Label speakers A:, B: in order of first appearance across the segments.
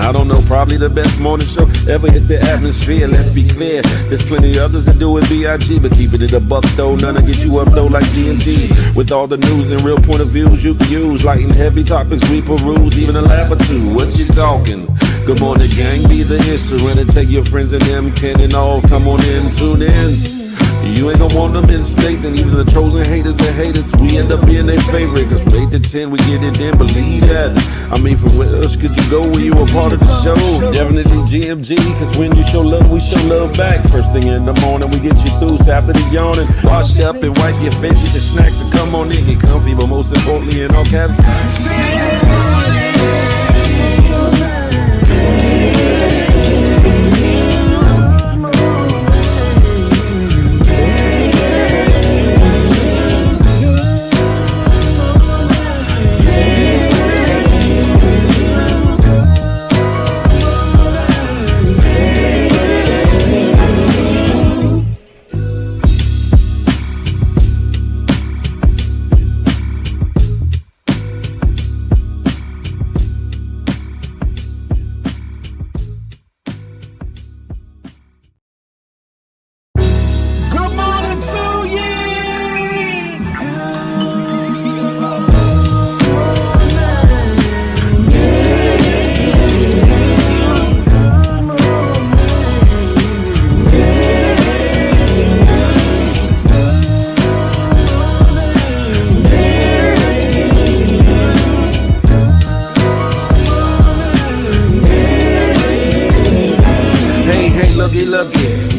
A: I don't know, probably the best morning show ever hit the atmosphere. Let's be clear, there's plenty others that do it B.I.G., but keeping it a buck though, none to get you up though like GMG. With all the news and real point of views you can use, light and heavy topics we peruse, even a laugh or two. What you talking? Good morning, gang, be the instrument and take your friends and them kin and all. Come on in, tune in. You ain't gonna want them in state, and even the trolls and haters that hate us, we end up being their favorite. Cause 8 to 10, we get it in, believe that. I mean, from where else could you go when you a part of the show? Definitely GMG, cause when you show love, we show love back. First thing in the morning, we get you through, so after the yawning. Wash up and wipe your face, get your snacks to come on in, get comfy, but most importantly in all caps.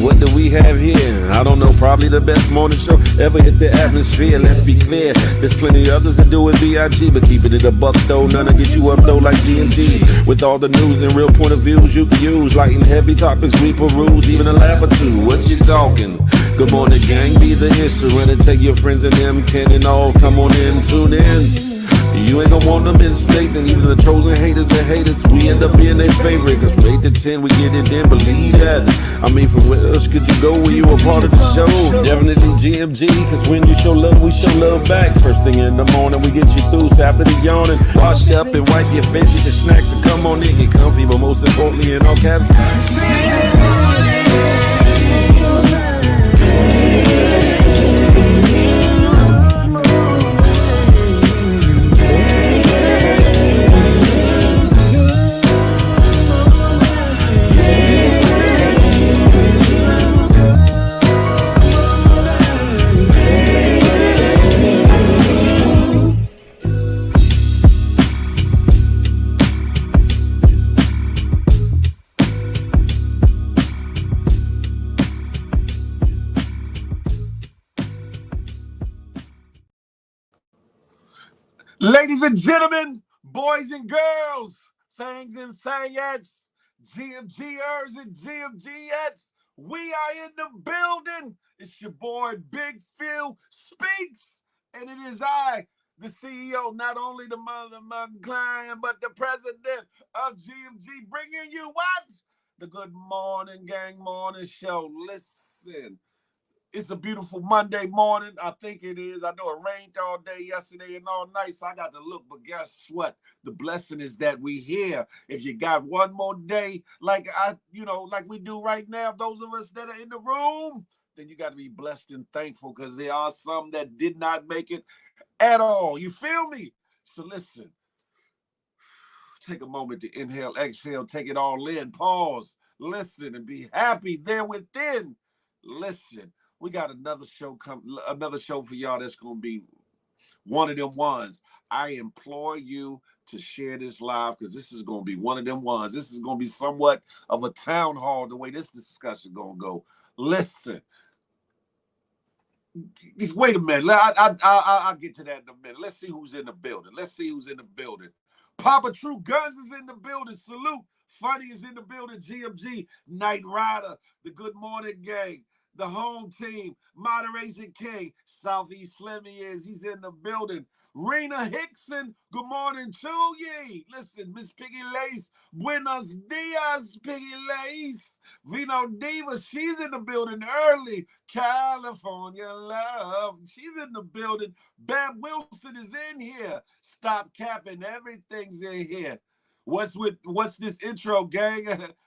A: What do we have here? I don't know, probably the best morning show ever hit the atmosphere. Let's be clear, there's plenty others that do it B.I.G., but keeping it a buck though, none to get you up though like GMG. With all the news and real point of views you can use, light and heavy topics we peruse, even a laugh or two. What you talking? Good morning, gang, be the instrument and take your friends and them kin and all. Come on in, tune in. You ain't gonna want them in state, and even the trolls and haters that hate us, we end up being their favorite. Cause from 8 to 10, we get it in, believe that. I mean, from where else could you go when you a part of the show? Definitely GMG, cause when you show love, we show love back. First thing in the morning, we get you through, so after the yawning. Wash up and wipe your face, get your snacks to come on in, get comfy, but most importantly in all caps.
B: Ladies and gentlemen, boys and girls, thangs and thangettes, GMGers and GMGettes, we are in the building. It's your boy, Big Phil Speaks, and it is I, the CEO, not only the mother of my client, but the president of GMG, bringing you what? The Good Morning Gang Morning Show. Listen. It's a beautiful Monday morning. I think it is. I know it rained all day yesterday and all night, so I got to look. But guess what? The blessing is that we here. If you got one more day, like we do right now, those of us that are in the room, then you got to be blessed and thankful because there are some that did not make it at all. You feel me? So listen. Take a moment to inhale, exhale, take it all in, pause, listen, and be happy there within. Listen. We got another show for y'all that's going to be one of them ones. I implore you to share this live because this is going to be one of them ones. This is going to be somewhat of a town hall the way this discussion going to go. Listen. Wait a minute. I'll get to that in a minute. Let's see who's in the building. Papa True Guns is in the building. Salute. Funny is in the building. GMG. Night Rider. The Good Morning Gang. The home team, Moderation King, Southeast Slimmy he's in the building. Rena Hickson, good morning to ye. Listen, Miss Piggy Lace, buenos dias, Piggy Lace. Vino Diva, she's in the building early. California Love, she's in the building. Bam Wilson is in here. Stop capping, everything's in here. What's this intro, gang?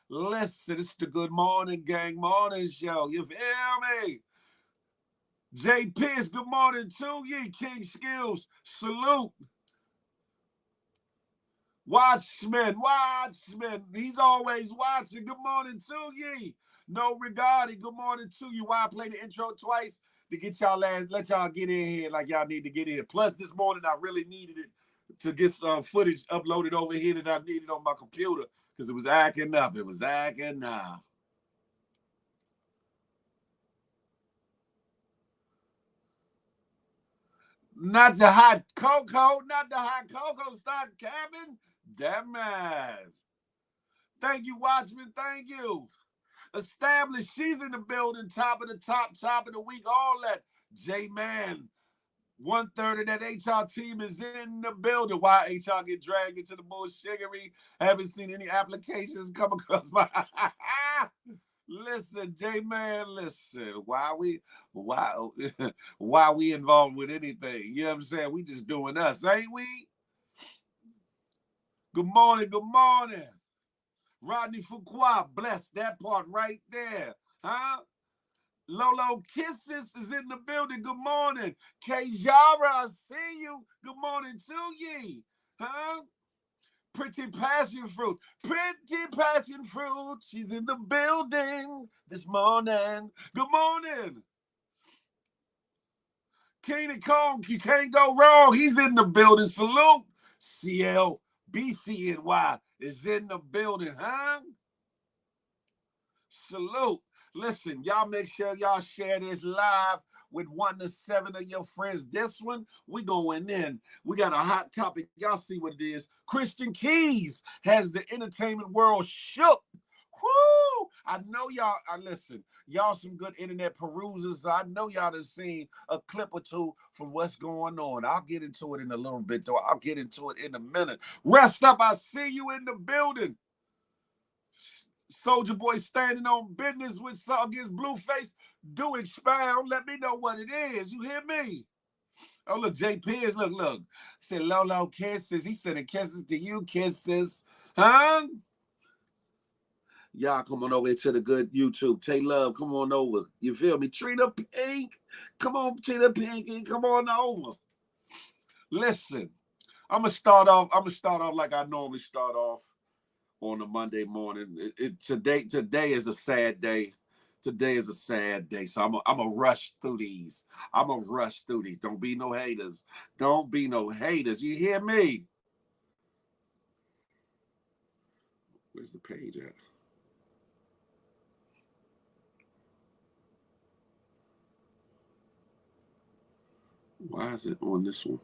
B: Listen, it's the Good Morning Gang Morning Show. You feel me? Jay Pierce, good morning to you. King Skills, salute. Watchman, he's always watching. Good morning to ye. No regarding. Good morning to you. Why I play the intro twice? To get y'all let y'all get in here like y'all need to get in. Plus, this morning I really needed it to get some footage uploaded over here that I needed on my computer because it was acting up. It was acting up. Not the hot cocoa, stop cabin. Damn it. Thank you, Watchman. Thank you. Established, she's in the building, top of the week, all that. J-Man, 1/3 of that HR team is in the building. Why HR get dragged into the bullshiggery? Haven't seen any applications come across my... Listen, J-Man, listen. Why we involved with anything? You know what I'm saying? We just doing us, ain't we? Good morning. Rodney Fuqua, bless that part right there. Huh? Lolo Kisses is in the building. Good morning. Kajara, I see you. Good morning to ye. Huh? Pretty Passion Fruit. She's in the building this morning. Good morning. Keenan Kong, you can't go wrong. He's in the building. Salute. CLBCNY is in the building, huh? Salute. Listen, y'all make sure y'all share this live with 1 to 7 of your friends. This one, we going in. We got a hot topic. Y'all see what it is. Christian Keys has the entertainment world shook. Woo! I know y'all, listen, y'all some good internet perusers. I know y'all done seen a clip or two from what's going on. I'll get into it in a little bit, though. I'll get into it in a minute. Rest up, I see you in the building. Soldier Boy standing on business with against Blueface. Do expound. Let me know what it is. You hear me? Oh, look, JP is, look. Said Lolo kisses. He sending kisses to you, kisses. Huh? Y'all come on over here to the good YouTube. Take love. Come on over. You feel me? Trina Pink. Come on, Trina Pinky. Come on over. Listen, I'm gonna start off like I normally start off on a Monday morning. Today is a sad day. Today is a sad day. So I'm a rush through these. Don't be no haters. You hear me? Where's the page at? Why is it on this one?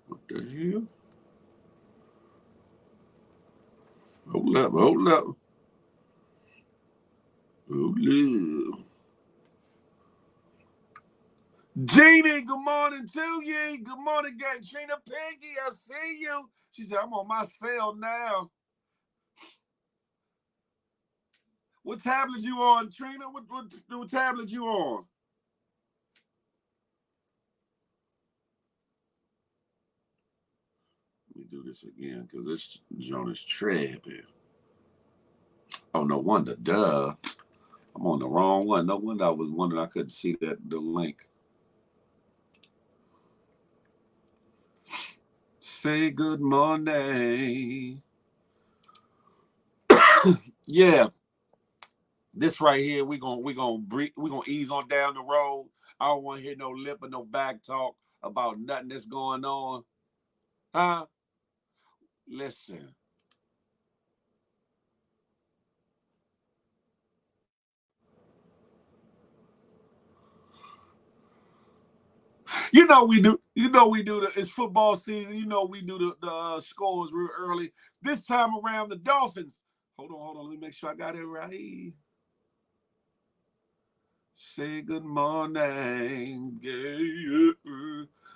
B: What the hell? Hold up. Jeannie, good morning to you. Good morning, gang. Trina Pinky, I see you. She said, I'm on my cell now. What tablet you on, Trina? What tablet you on? Let me do this again because this Jonas tripping. Oh, no wonder. Duh. I'm on the wrong one. No wonder I was wondering I couldn't see the link. Say good morning. Yeah. This right here, we gonna ease on down the road. I don't want to hear no lip or no back talk about nothing that's going on. Huh? Listen. You know we do. It's football season. You know we do the scores real early. This time around, the Dolphins. Hold on. Let me make sure I got it right. Say good morning.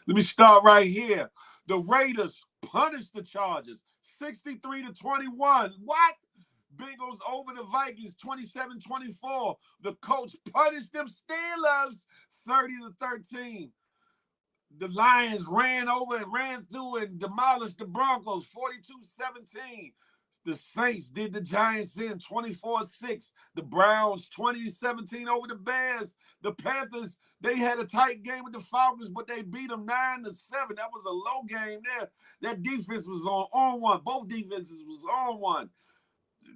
B: Let me start right here. The Raiders punished the Chargers 63-21. What? Bengals over the Vikings 27-24. The coach punished them Steelers 30-13. The Lions ran through and demolished the Broncos 42-17. The Saints did the Giants in 24-6. The Browns 20-17 over the Bears. The Panthers, they had a tight game with the Falcons, but they beat them 9-7. That was a low game there. That defense was on one. Both defenses was on one.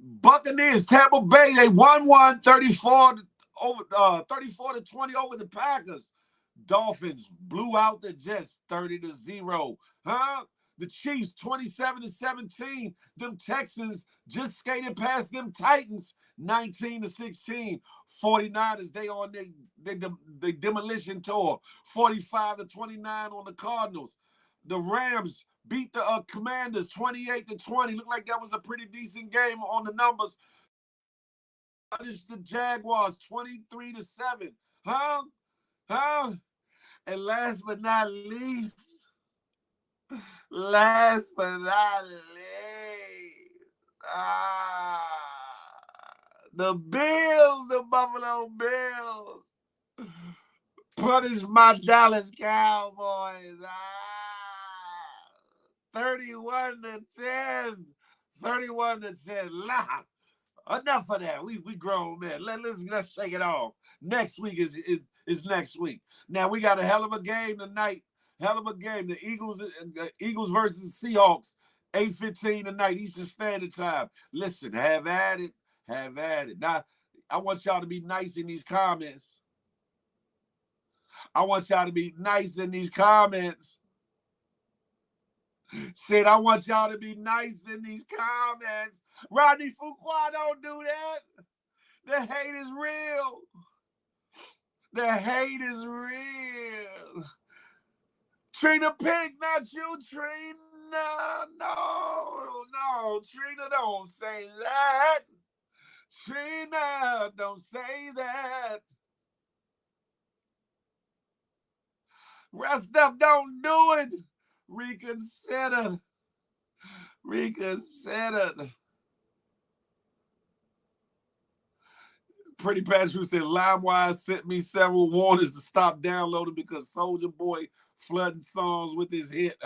B: Buccaneers, Tampa Bay, they won 34-20 over the Packers. Dolphins blew out the Jets 30-0. The Chiefs 27-17. Them Texans just skated past them Titans 19-16. 49ers, they on their demolition tour 45-29 on the Cardinals. The Rams beat the Commanders 28-20. Looked like that was a pretty decent game on the numbers. The Jaguars 23-7. And last but not least, the Bills, the Buffalo Bills, punished my Dallas Cowboys. 31-10. 31-10. Enough of that. We grown men. Let's shake it off. Next week is next week. Now we got a hell of a game tonight. Hell of a game. The Eagles versus Seahawks. 8:15 tonight, Eastern Standard Time. Listen, have at it. Have at it. Now, I want y'all to be nice in these comments. Said, I want y'all to be nice in these comments. Rodney Fuqua, don't do that. The hate is real. The hate is real. Trina Pink, not you, Trina. No. Trina, don't say that. Trina, don't say that. Rest up, don't do it. Reconsider. Pretty Patrick said, LimeWire sent me several warnings to stop downloading because Soulja Boy flooding songs with his hit.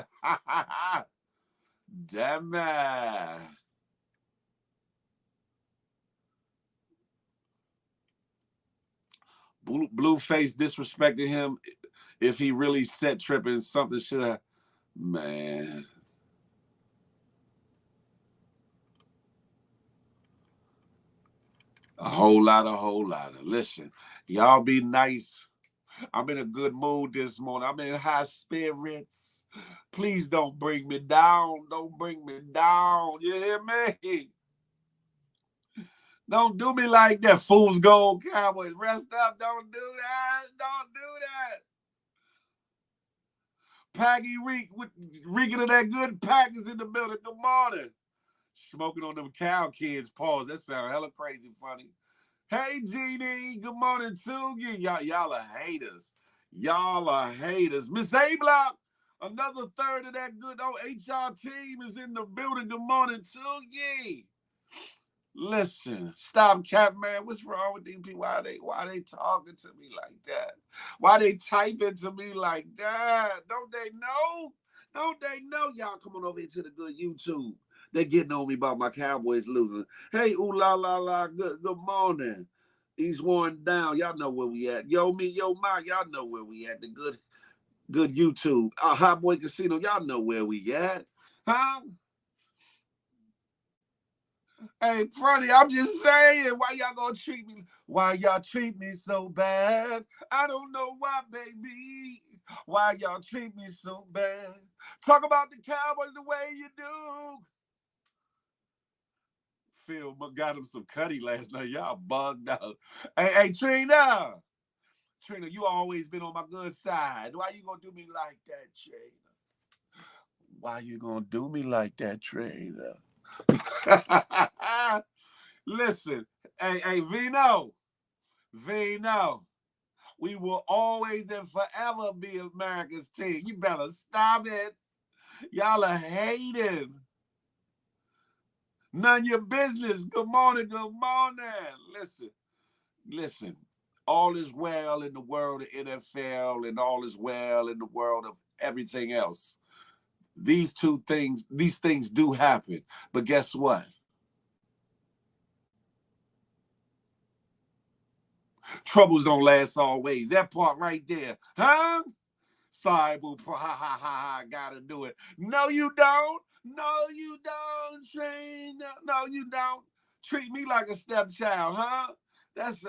B: Damn it. Blueface disrespected him. If he really set tripping, something should have. Man. A whole lot. Listen, y'all be nice. I'm in a good mood this morning. I'm in high spirits. Please don't bring me down. You hear me? Don't do me like that, Fool's Gold Cowboys. Rest up. Don't do that. Paggy reeking of that good pack is in the building. Good morning. Smoking on them cow kids. Pause. That sound hella crazy funny. Hey, GD. Good morning, too. Y'all are haters. Miss A-Block, another third of that good old HR team is in the building. Good morning, too. Listen, stop cap, man. What's wrong with these people? Why they talking to me like that? Why they typing to me like that? Don't they know? Y'all coming over here to the good YouTube. They're getting on me about my Cowboys losing. Hey, ooh la la la, good morning. He's worn down. Y'all know where we at. Yo, me, yo, my, y'all know where we at. The good YouTube. Hot Boy Casino, y'all know where we at. Huh? Hey, funny, I'm just saying, why y'all treat me so bad? I don't know why, baby. Why y'all treat me so bad? Talk about the Cowboys the way you do. Phil got him some cutty last night. Y'all bugged out. Hey, Trina, you always been on my good side. Why you gonna do me like that, Trina? Listen, hey, Vino, we will always and forever be America's team. You better stop it. Y'all are hating. None of your business. Good morning, good morning. Listen. All is well in the world of NFL and all is well in the world of everything else. These things do happen. But guess what? Troubles don't last always. That part right there. Huh? Sorry, boo. Ha ha ha ha. Gotta do it. No, you don't. No, you don't, Train. No, you don't. Treat me like a stepchild, huh? That's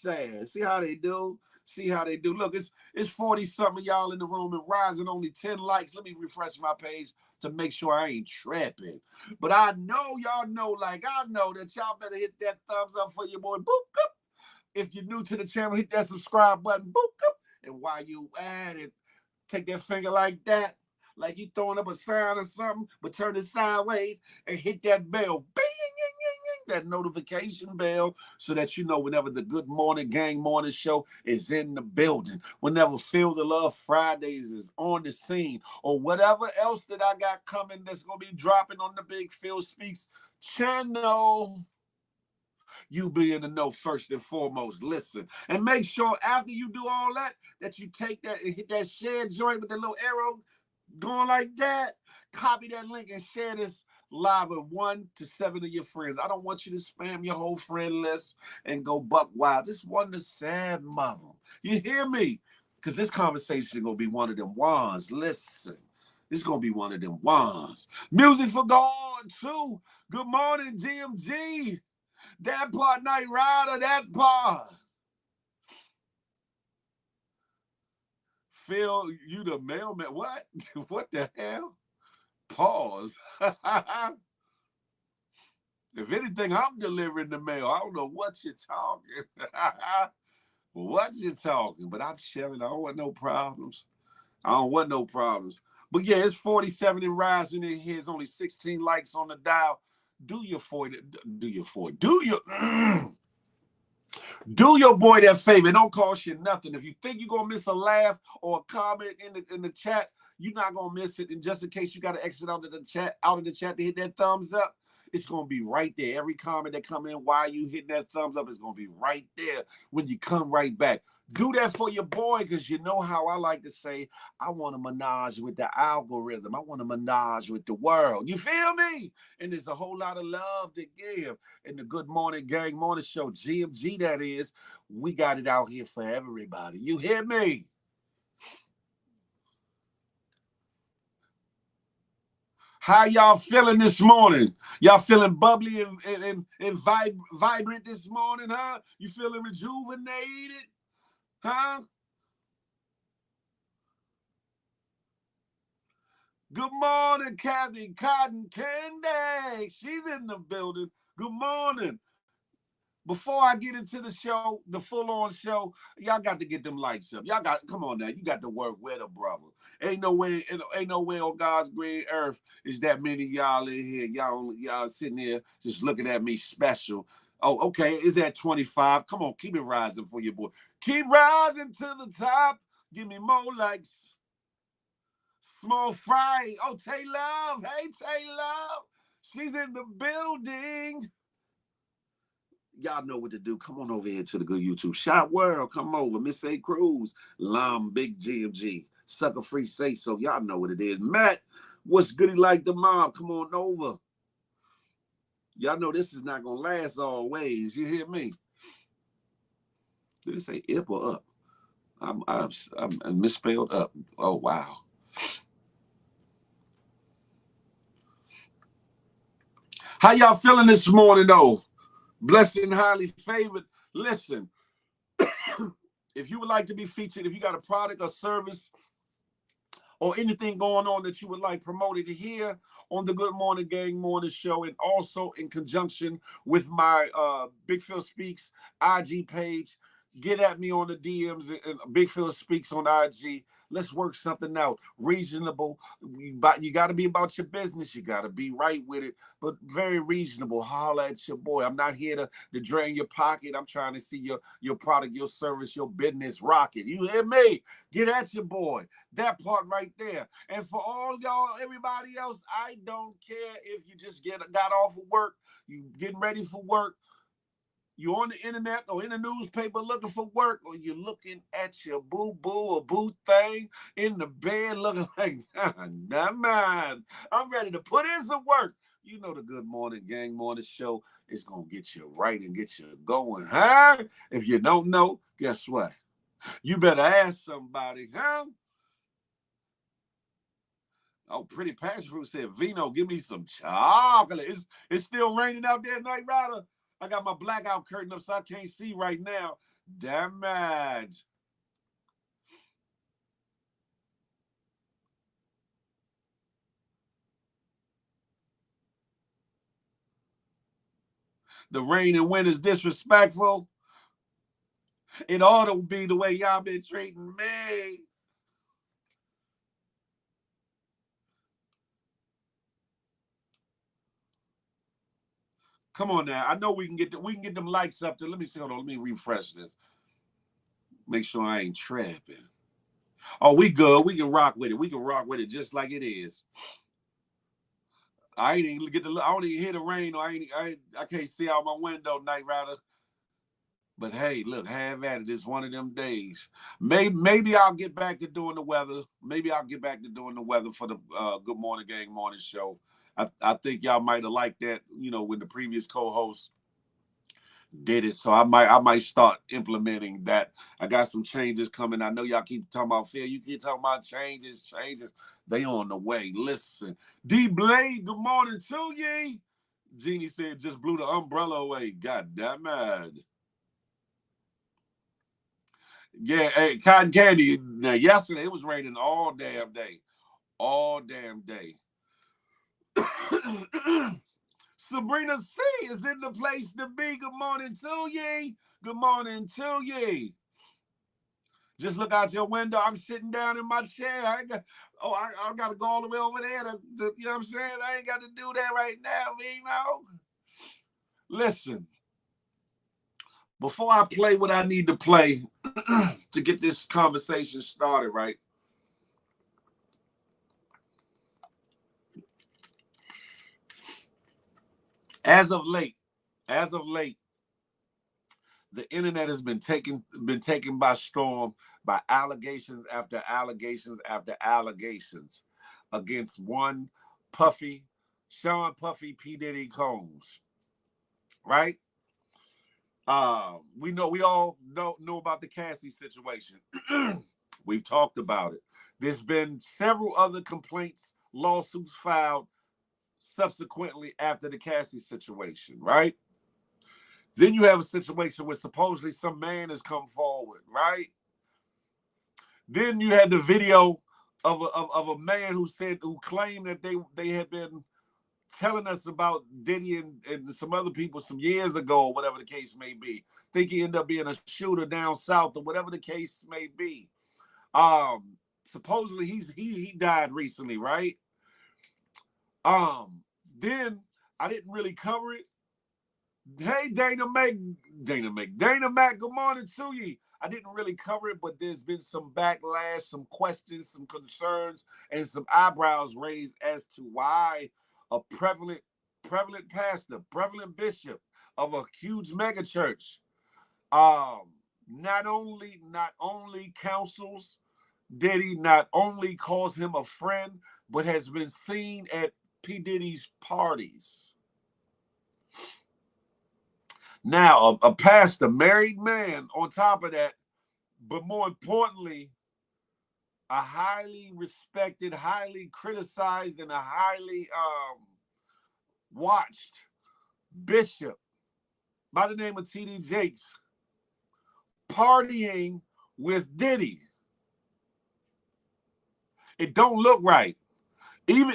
B: sad. See how they do? See how they do. Look, it's 40-something y'all in the room and rising only 10 likes. Let me refresh my page to make sure I ain't tripping. But I know y'all know, like I know that y'all better hit that thumbs up for your boy. Boop up. If you're new to the channel, hit that subscribe button. Boop up. And while you at it, take that finger like that, like you throwing up a sign or something, but turn it sideways and hit that bell. Bing, that notification bell so that you know whenever the Good Morning Gang Morning Show is in the building, whenever Feel the Love Fridays is on the scene, or whatever else that I got coming that's going to be dropping on the Big Phil Speaks channel. You be in the know first and foremost. Listen, and make sure after you do all that, that you take that and hit that share joint with the little arrow going like that. Copy that link and share this live with 1 to 7 of your friends. I don't want you to spam your whole friend list and go buck wild. Just 1 to 7 of them. You hear me? Because this conversation is going to be one of them ones. Listen, this is going to be one of them ones. Music for God, too. Good morning, GMG. That part, Night Rider, that part. Phil, you the mailman. What? What the hell? Pause. If anything, I'm delivering the mail. I don't know what you're talking. What you're talking, but I'm chilling. I don't want no problems. But yeah, it's 47 and rising in here. It's only 16 likes on the dial. Do your boy that favor. It don't cost you nothing. If you think you're gonna miss a laugh or a comment in the chat, you're not gonna miss it. And just in case you gotta exit out of the chat to hit that thumbs up, it's gonna be right there. Every comment that come in while you hitting that thumbs up is gonna be right there when you come right back. Do that for your boy, because you know how I like to say, I want to menage with the algorithm. I want to menage with the world. You feel me? And there's a whole lot of love to give. In the Good Morning Gang Morning Show, GMG that is, we got it out here for everybody. You hear me? How y'all feeling this morning? Y'all feeling bubbly and vibrant this morning, huh? You feeling rejuvenated? Huh? Good morning, Kathy Cotton Candy. She's in the building. Good morning. Before I get into the show, the full-on show, y'all got to get them lights up. Come on now. You got to work with a brother. Ain't no way on God's green earth is that many y'all in here. Y'all sitting here just looking at me special. Oh, okay. Is that 25? Come on, keep it rising for your boy. Keep rising to the top. Give me more likes. Small Fry. Oh, Tay Love. Hey, Tay Love. She's in the building. Y'all know what to do. Come on over here to the good YouTube. Shot World, come over. Miss A. Cruz, Lom, Big GMG, Sucker Free Say So. Y'all know what it is. Matt, what's goody like the mob? Come on over. Y'all know this is not gonna last always. You hear me? Did it say Ip or up? I'm misspelled up. Oh wow. How y'all feeling this morning though? Blessed and highly favored. Listen, if you would like to be featured, if you got a product or service or anything going on that you would like promoted here on the Good Morning Gang Morning Show, and also in conjunction with my Big Phil Speaks IG page, get at me on the DMs and Big Phil Speaks on IG. Let's work something out. Reasonable. You got to be about your business. You got to be right with it, but very reasonable. Holla at your boy. I'm not here to drain your pocket. I'm trying to see your product, your service, your business rocket. You hear me? Get at your boy. That part right there. And for all y'all, everybody else, I don't care if you just got off of work, you getting ready for work, you on the internet or in the newspaper looking for work, or you're looking at your boo-boo or boo thing in the bed looking like, nah, man, I'm ready to put in some work. You know the Good Morning Gang Morning Show is going to get you right and get you going, huh? If you don't know, guess what? You better ask somebody, huh? Oh, Pretty Passion Fruit said, Vino, give me some chocolate. It's still raining out there, Night Rider. I got my blackout curtain up so I can't see right now. Damn it. The rain and wind is disrespectful. It ought to be the way y'all been treating me. Come on now. I know we can get them likes up there. Let me see. Hold on. Let me refresh this. Make sure I ain't trapping. Oh, we good. We can rock with it. We can rock with it just like it is. I ain't even I don't even hear the rain. Or I can't see out my window, Night Rider. But hey, look, have at it. It's one of them days. Maybe I'll get back to doing the weather. Maybe I'll get back to doing the weather for the Good Morning Gang Morning Show. I think y'all might have liked that, when the previous co-host did it. So I might start implementing that. I got some changes coming. I know y'all keep talking about Phil. You keep talking about changes. They on the way. Listen. D Blade, good morning to ye. Jeannie said just blew the umbrella away. God damn it. Yeah, hey, cotton candy. Now, yesterday it was raining all damn day. All damn day. Sabrina C is in the place to be. Good morning to ye. Good morning to ye. Just look out your window. I'm sitting down in my chair. I got to go all the way over there to, you know what I'm saying? I ain't got to do that right now, Listen, before I play what I need to play to get this conversation started, right? As of late, the internet has been taken by storm by allegations after allegations after allegations against one Sean Puffy P. Diddy Combs, right? We all know about the Cassie situation. We've talked about it. There's been several other complaints, lawsuits filed subsequently after the Cassie situation, right? Then you have a situation where supposedly some man has come forward, right? Then you had the video of a man who claimed that they had been telling us about Diddy and some other people some years ago, or whatever the case may be. Think he ended up being a shooter down south, or whatever the case may be. Supposedly he died recently, right? Then I didn't really cover it. Hey, Dana Mac, good morning to you. I didn't really cover it, but there's been some backlash, some questions, some concerns, and some eyebrows raised as to why a prevalent pastor, prevalent bishop of a huge mega church, not only counsels Diddy, not only calls him a friend, but has been seen at P. Diddy's parties. Now, a pastor, married man, on top of that, but more importantly, a highly respected, highly criticized, and a highly watched bishop by the name of T.D. Jakes, partying with Diddy. It don't look right. Even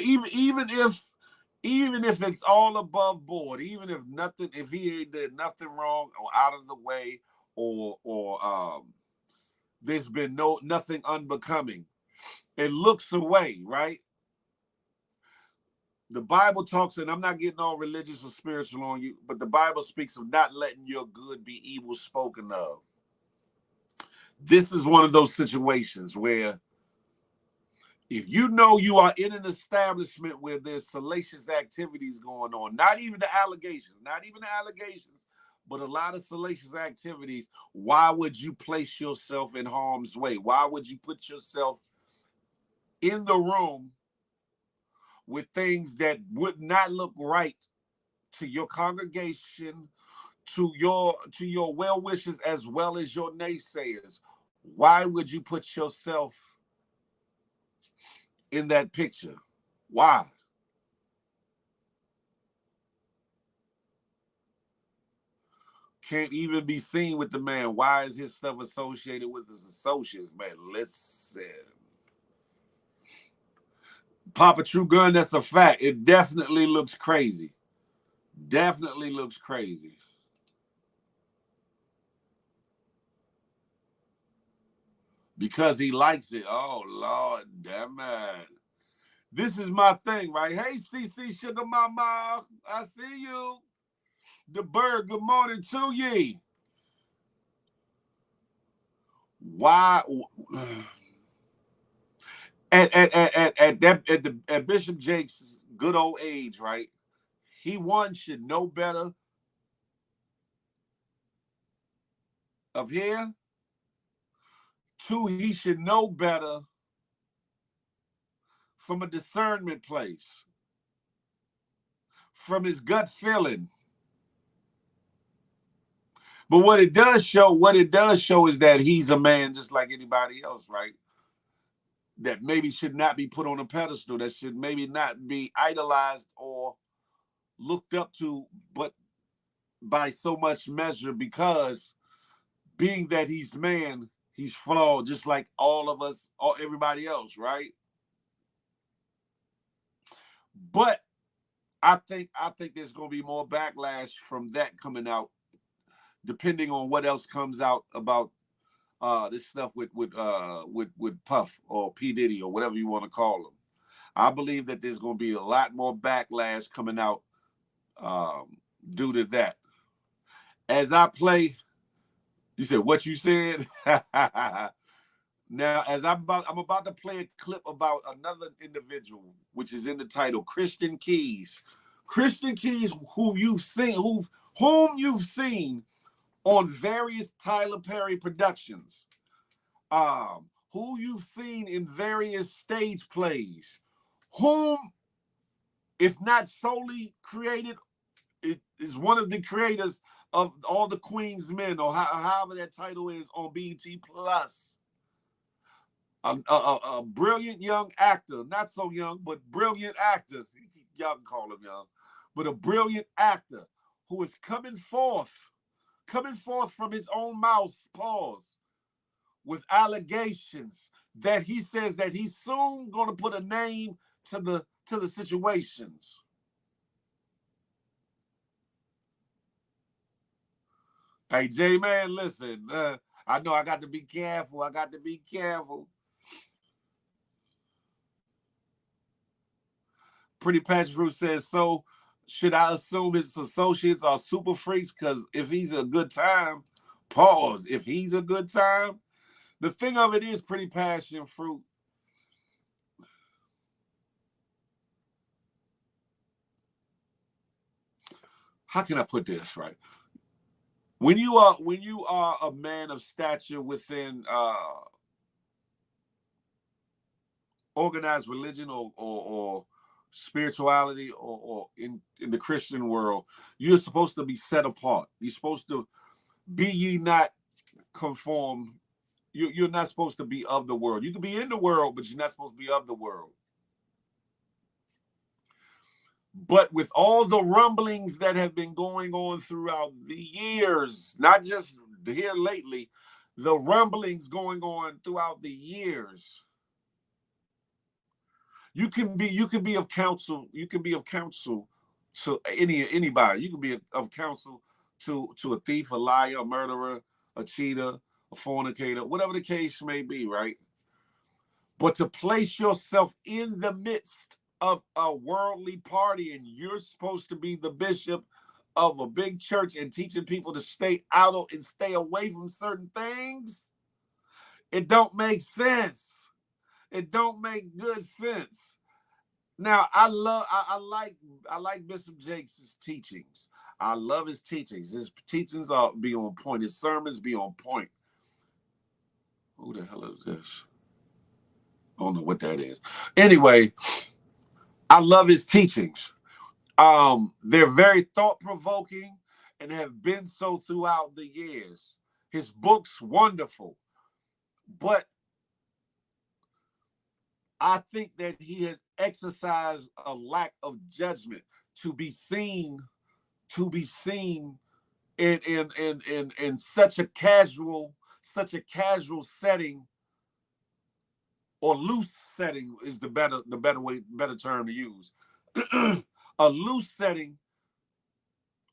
B: if it's all above board, even if he ain't did nothing wrong or out of the way, or there's been nothing unbecoming, and looks away, right? The Bible talks, and I'm not getting all religious or spiritual on you, but the Bible speaks of not letting your good be evil spoken of. This is one of those situations where if you know you are in an establishment where there's salacious activities going on, not even the allegations, but a lot of salacious activities, why would you place yourself in harm's way? Why would you put yourself in the room with things that would not look right to your congregation, to your well wishers, as well as your naysayers? Why would you put yourself in that picture? Why? Can't even be seen with the man. Why is his stuff associated with his associates? Man, listen. Papa True Gun, that's a fact. It definitely looks crazy. Definitely looks crazy. Because he likes it. Oh, Lord, damn it. This is my thing, right? Hey, CC Sugar Mama, I see you. The bird, good morning to ye. Why? At Bishop Jake's good old age, right? He, one, should know better up here. Two, he should know better from a discernment place, from his gut feeling. But what it does show is that he's a man just like anybody else, right? That maybe should not be put on a pedestal, that should maybe not be idolized or looked up to, but by so much measure, because being that he's man, he's flawed just like all of us, or everybody else, right? But I think there's going to be more backlash from that coming out, depending on what else comes out about this stuff with Puff or P. Diddy or whatever you want to call him. I believe that there's going to be a lot more backlash coming out due to that. As I play, you said what you said. Now, as I'm about to play a clip about another individual, which is in the title, Christian Keys. Christian Keys, whom you've seen on various Tyler Perry productions, who you've seen in various stage plays, whom, if not solely created, it is one of the creators of All the Queen's Men, or however that title is on BET Plus. A brilliant young actor, not so young, but brilliant actor. Y'all can call him young, but a brilliant actor who is coming forth from his own mouth, pause, with allegations that he says that he's soon going to put a name to the situations. Hey, J-Man, listen, I know I got to be careful. Pretty Patch Fruit says, so should I assume his associates are super freaks? Because if he's a good time, pause, if he's a good time, the thing of it is, Pretty Passion Fruit, how can I put this right? When you are a man of stature within organized religion or spirituality or in the Christian world, you're supposed to be set apart. You're supposed to be ye not conform. You're not supposed to be of the world. You can be in the world, but you're not supposed to be of the world. But with all the rumblings that have been going on throughout the years, not just here lately, the rumblings going on throughout the years, you can be of counsel. You can be of counsel to anybody. You can be of counsel to a thief, a liar, a murderer, a cheater, a fornicator, whatever the case may be, right? But to place yourself in the midst of a worldly party, and you're supposed to be the bishop of a big church and teaching people to stay out of and stay away from certain things, it don't make sense. It don't make good sense. Now, I like Bishop Jakes' teachings. I love his teachings. His teachings are be on point. His sermons be on point. Who the hell is this? I don't know what that is. Anyway, I love his teachings. They're very thought-provoking and have been so throughout the years. His books, wonderful. But I think that he has exercised a lack of judgment to be seen in such a casual setting, or loose setting is the better term to use. A loose setting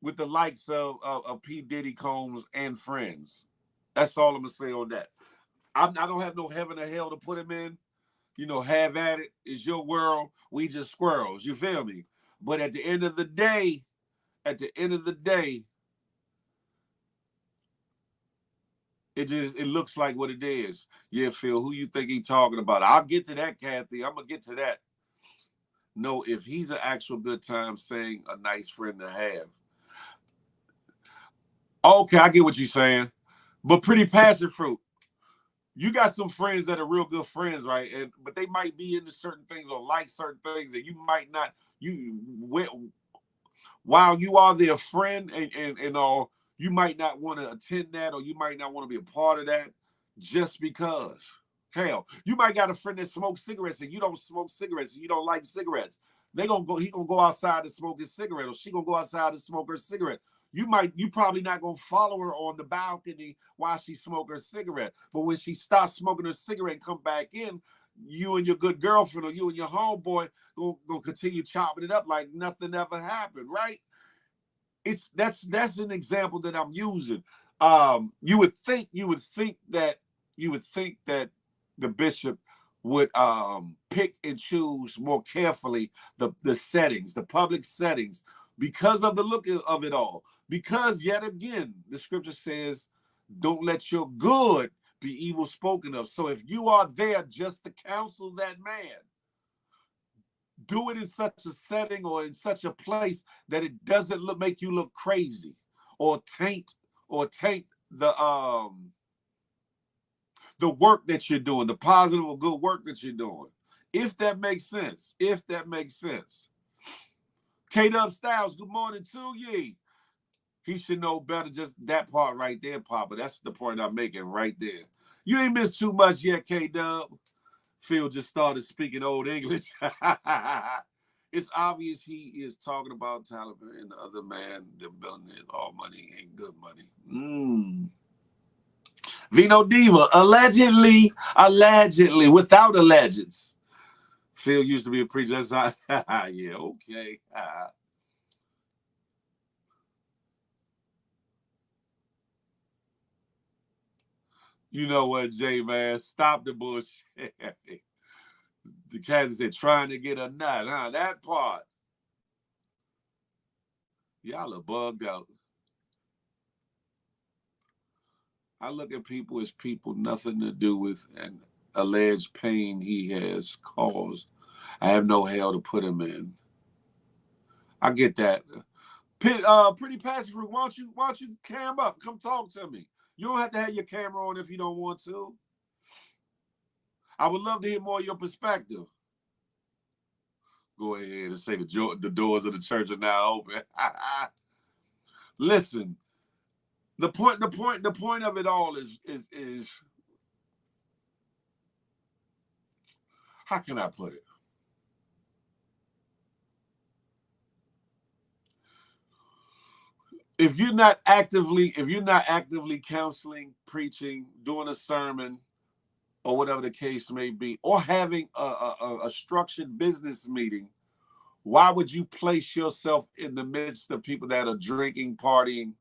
B: with the likes of P. Diddy, Combs, and friends. That's all I'm gonna say on that. I don't have no heaven or hell to put him in. You know, have at it. It's your world. We just squirrels. You feel me? But at the end of the day, it looks like what it is. Yeah, Phil, who you think he talking about? I'll get to that, Kathy. I'm gonna get to that. No, if he's an actual good time saying a nice friend to have. Okay, I get what you're saying. But pretty passion fruit. You got some friends that are real good friends, right? But they might be into certain things or like certain things that you might not. While you are their friend and all, you might not want to attend that, or you might not want to be a part of that just because. Hell, you might got a friend that smokes cigarettes and you don't smoke cigarettes and you don't like cigarettes. He gonna go outside to smoke his cigarette, or she gonna go outside to smoke her cigarette. You probably not gonna follow her on the balcony while she smoke her cigarette. But when she stops smoking her cigarette and come back in, you and your good girlfriend or you and your homeboy gonna continue chopping it up like nothing ever happened, right? That's an example that I'm using. You would think that the bishop would pick and choose more carefully the settings, the public settings, because of the look of it all. Because yet again, the scripture says, don't let your good be evil spoken of. So if you are there just to counsel that man, do it in such a setting or in such a place that it doesn't make you look crazy or taint the work that you're doing, the positive or good work that you're doing. If that makes sense. K-Dub Styles, good morning to ye. He should know better, just that part right there, Papa. That's the point I'm making right there. You ain't missed too much yet, K-Dub. Phil just started speaking Old English. It's obvious he is talking about Taliban and the other man, them billionaires, all money ain't good money. Vino Diva, allegedly, without allegeds. Phil used to be a preacher. That's how, yeah, okay. You know what, Jay, man? Stop the bullshit. The cat said trying to get a nut, huh? That part. Y'all are bugged out. I look at people as people, nothing to do with an alleged pain he has caused. I have no hell to put him in. I get that. Pretty passive fruit. Why don't you cam up? Come talk to me. You don't have to have your camera on if you don't want to. I would love to hear more of your perspective. Go ahead and say the doors of the church are now open. Listen, the point of it all is how can I put it? If you're not actively counseling, preaching, doing a sermon, or whatever the case may be, or having a structured business meeting, why would you place yourself in the midst of people that are drinking, partying,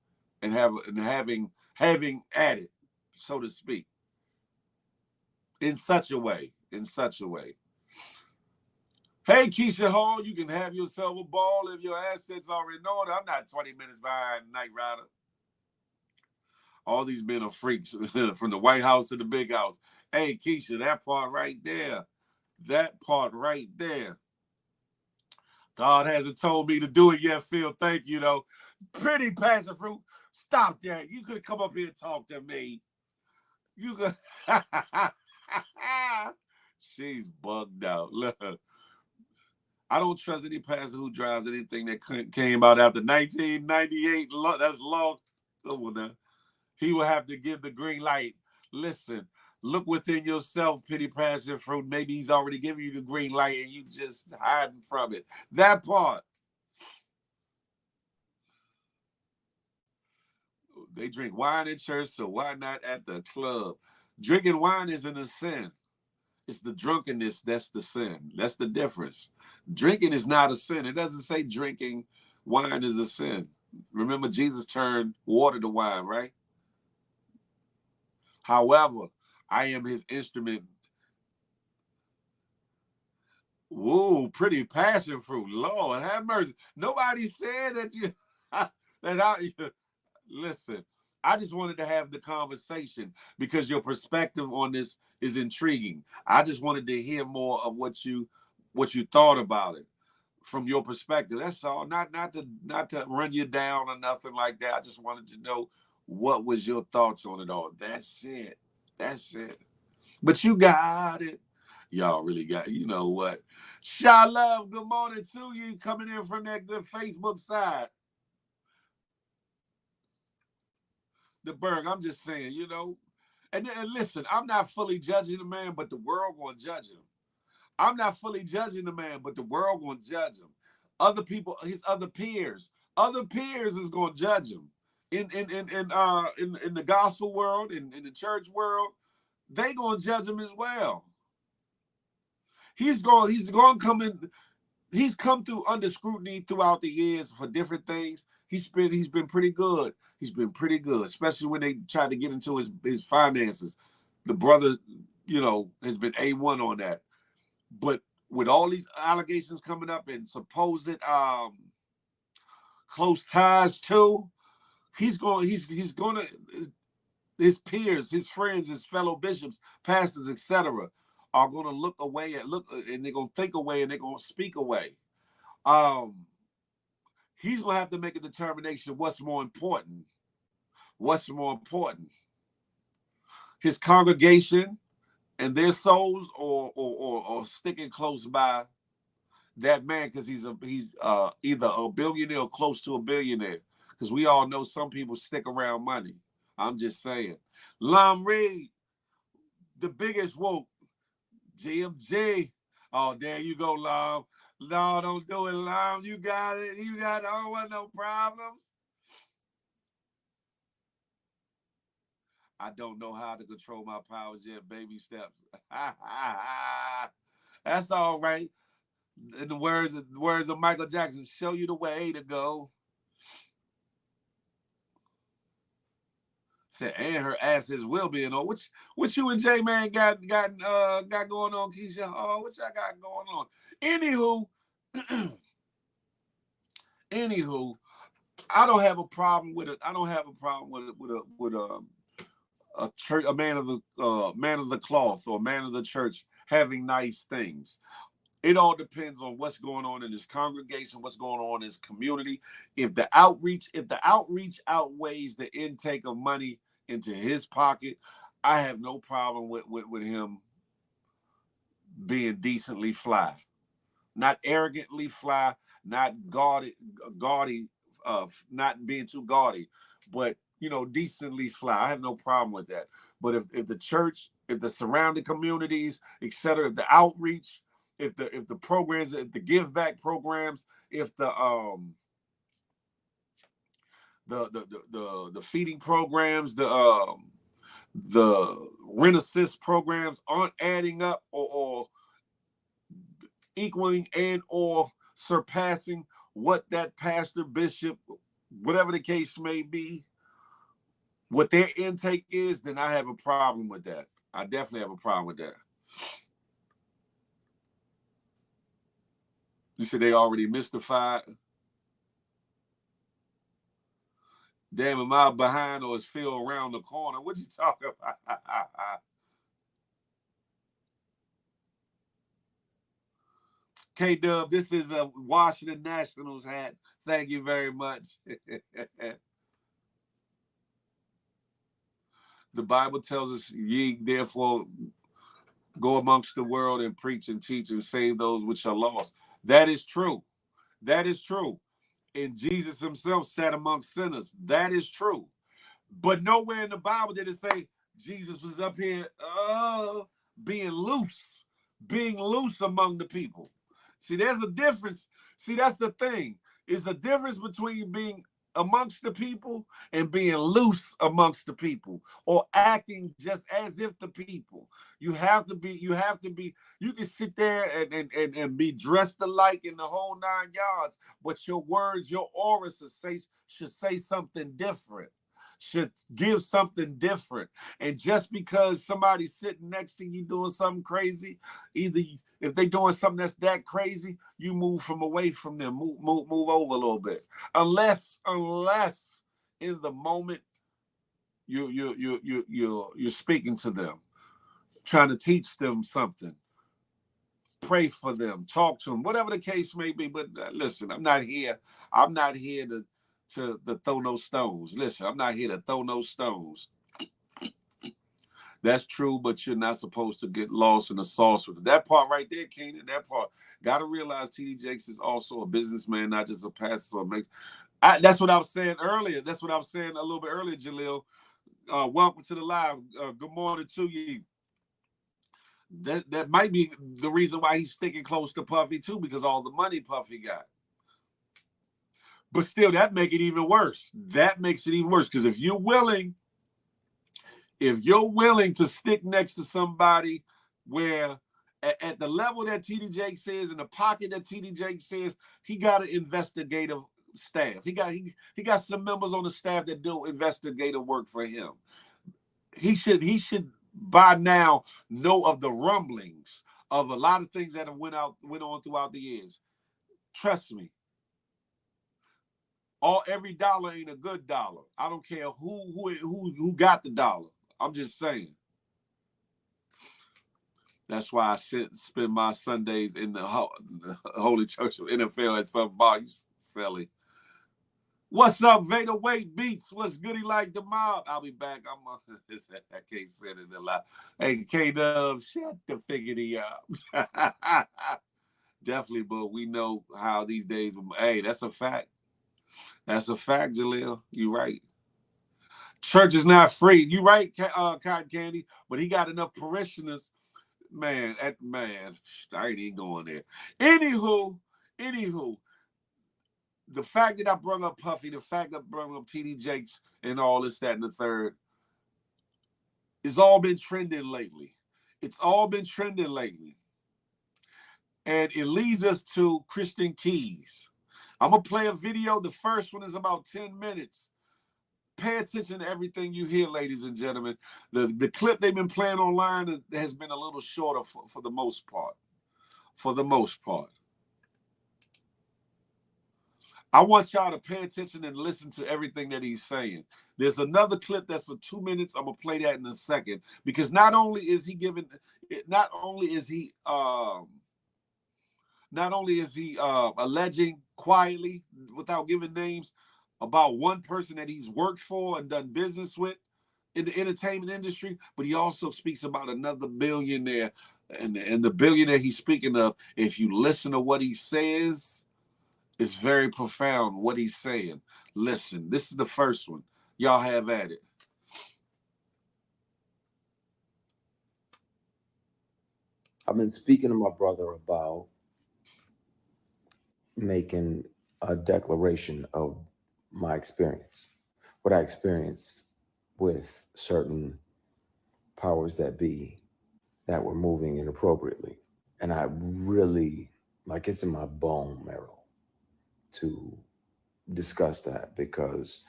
B: and having at it, so to speak, in such a way? in such a way. Hey, Keisha Hall, you can have yourself a ball if your assets are in order. I'm not 20 minutes behind Knight Rider. All these men are freaks from the White House to the big house. Hey, Keisha, that part right there. That part right there. God hasn't told me to do it yet, Phil. Thank you, though. Pretty passion fruit. Stop that. You could come up here and talk to me. You could. She's bugged out. Look. I don't trust any pastor who drives anything that came out after 1998. That's long. Come on now. He will have to give the green light. Listen, look within yourself, pity, passion fruit. Maybe he's already giving you the green light and you just hiding from it. That part. They drink wine in church, so why not at the club? Drinking wine isn't a sin. It's the drunkenness that's the sin. That's the difference. Drinking is not a sin. It doesn't say drinking wine is a sin. Remember, Jesus turned water to wine, right? However, I am his instrument. Whoa, pretty passion fruit. Lord, have mercy. Nobody said that you listen. I just wanted to have the conversation because your perspective on this is intriguing. I just wanted to hear more of what you thought about it from your perspective. That's all. Not to run you down or nothing like that. I just wanted to know what was your thoughts on it all. That's it. That's it. But you got it. Y'all really got it. You know what? Sha Love, good morning to you. Coming in from that good Facebook side. The Berg, I'm just saying, you know. And listen, I'm not fully judging the man, but the world gonna judge him. I'm not fully judging the man, but the world gonna judge him. Other people, his other peers is gonna judge him. In the gospel world, in the church world, they gonna judge him as well. He's going to come in. He's come through under scrutiny throughout the years for different things. He's been pretty good. He's been pretty good, especially when they tried to get into his finances. The brother, you know, has been A1 on that. But with all these allegations coming up and supposed close ties too, his peers, his friends, his fellow bishops, pastors, etc., are going to look and they're going to think away and they're going to speak away. He's going to have to make a determination what's more important. What's more important? His congregation and their souls or sticking close by that man because he's either a billionaire or close to a billionaire. Because we all know some people stick around money. I'm just saying. Lam Reed, the biggest woke. GMG. Oh, there you go, Lam. No, don't do it, Lam. You got it. I don't want no problems. I don't know how to control my powers yet. Baby steps. That's all right. In the words of Michael Jackson, show you the way to go. Said, and her asses will be in order. What you and J Man got going on, Keisha? Oh, what y'all got going on? Anywho, I don't have a problem with it. I don't have a problem with a church, a man of the cloth or a man of the church having nice things. It all depends on what's going on in his congregation, what's going on in his community. If the outreach outweighs the intake of money into his pocket, I have no problem with him being decently fly. Not arrogantly fly, not gaudy, not being too gaudy, but decently fly. I have no problem with that. But if the church, if the surrounding communities, etc., if the outreach, if the programs, if the give back programs, if the feeding programs, the rent assist programs aren't adding up or equaling and or surpassing what that pastor, bishop, whatever the case may be, what their intake is, then I have a problem with that. I definitely have a problem with that. You said they already mystified. Damn, am I behind or is Phil around the corner? What you talking about? K-Dub, this is a Washington Nationals hat. Thank you very much. The Bible tells us, ye therefore go amongst the world and preach and teach and save those which are lost. That is true. That is true. And Jesus himself sat amongst sinners. That is true. But nowhere in the Bible did it say Jesus was up here being loose among the people. See, there's a difference. See, that's the thing. It's a difference between being amongst the people and being loose amongst the people, or acting just as if the people. You can sit there and be dressed alike in the whole 9 yards, but your words, your aura should say something different, should give something different. And just because somebody's sitting next to you doing something crazy, either if they're doing something that's that crazy, you move from away from them, move over a little bit. Unless in the moment you're speaking to them, trying to teach them something, pray for them, talk to them, whatever the case may be. But listen, I'm not here to throw no stones. Listen, I'm not here to throw no stones. That's true, but you're not supposed to get lost in the sauce with it. That part right there, Keenan, that part. Got to realize T.D. Jakes is also a businessman, not just a pastor. That's what I was saying earlier. That's what I was saying a little bit earlier, Jaleel. Welcome to the live. Good morning to you. That might be the reason why he's sticking close to Puffy, too, because all the money Puffy got. But still, that makes it even worse. That makes it even worse, because if you're willing to stick next to somebody where at the level that T.D. Jakes is, in the pocket that T.D. Jakes is, he got an investigative staff. He got some members on the staff that do investigative work for him. He should by now know of the rumblings of a lot of things that have went on throughout the years. Trust me. Every dollar ain't a good dollar. I don't care who got the dollar. I'm just saying. That's why I spend my Sundays in the Holy Church of NFL at some bar. You silly. What's up, Vader Wait Beats? What's goody like the mob? I'll be back. I can't say it a lot. Hey, K-Dub, shut the figgity up. Definitely, but we know how these days. Hey, that's a fact. That's a fact, Jaleel. You right. Church is not free. You right, Cotton Candy, but he got enough parishioners. Man, I ain't even going there. Anywho, the fact that I brought up Puffy, the fact that I brought up T.D. Jakes and all this, that, and the third, it's all been trending lately. And it leads us to Christian Keys. I'm going to play a video. The first one is about 10 minutes. Pay attention to everything you hear, ladies and gentlemen. The clip they've been playing online has been a little shorter for the most part. For the most part. I want y'all to pay attention and listen to everything that he's saying. There's another clip that's 2 minutes. I'm gonna play that in a second, because not only is he alleging quietly, without giving names, about one person that he's worked for and done business with in the entertainment industry, but he also speaks about another billionaire, and the billionaire he's speaking of, if you listen to what he says, it's very profound what he's saying. Listen, this is the first one. Y'all have at it.
C: I've been speaking to my brother about making a declaration of my experience, what I experienced with certain powers that be that were moving inappropriately. And I really, it's in my bone marrow to discuss that, because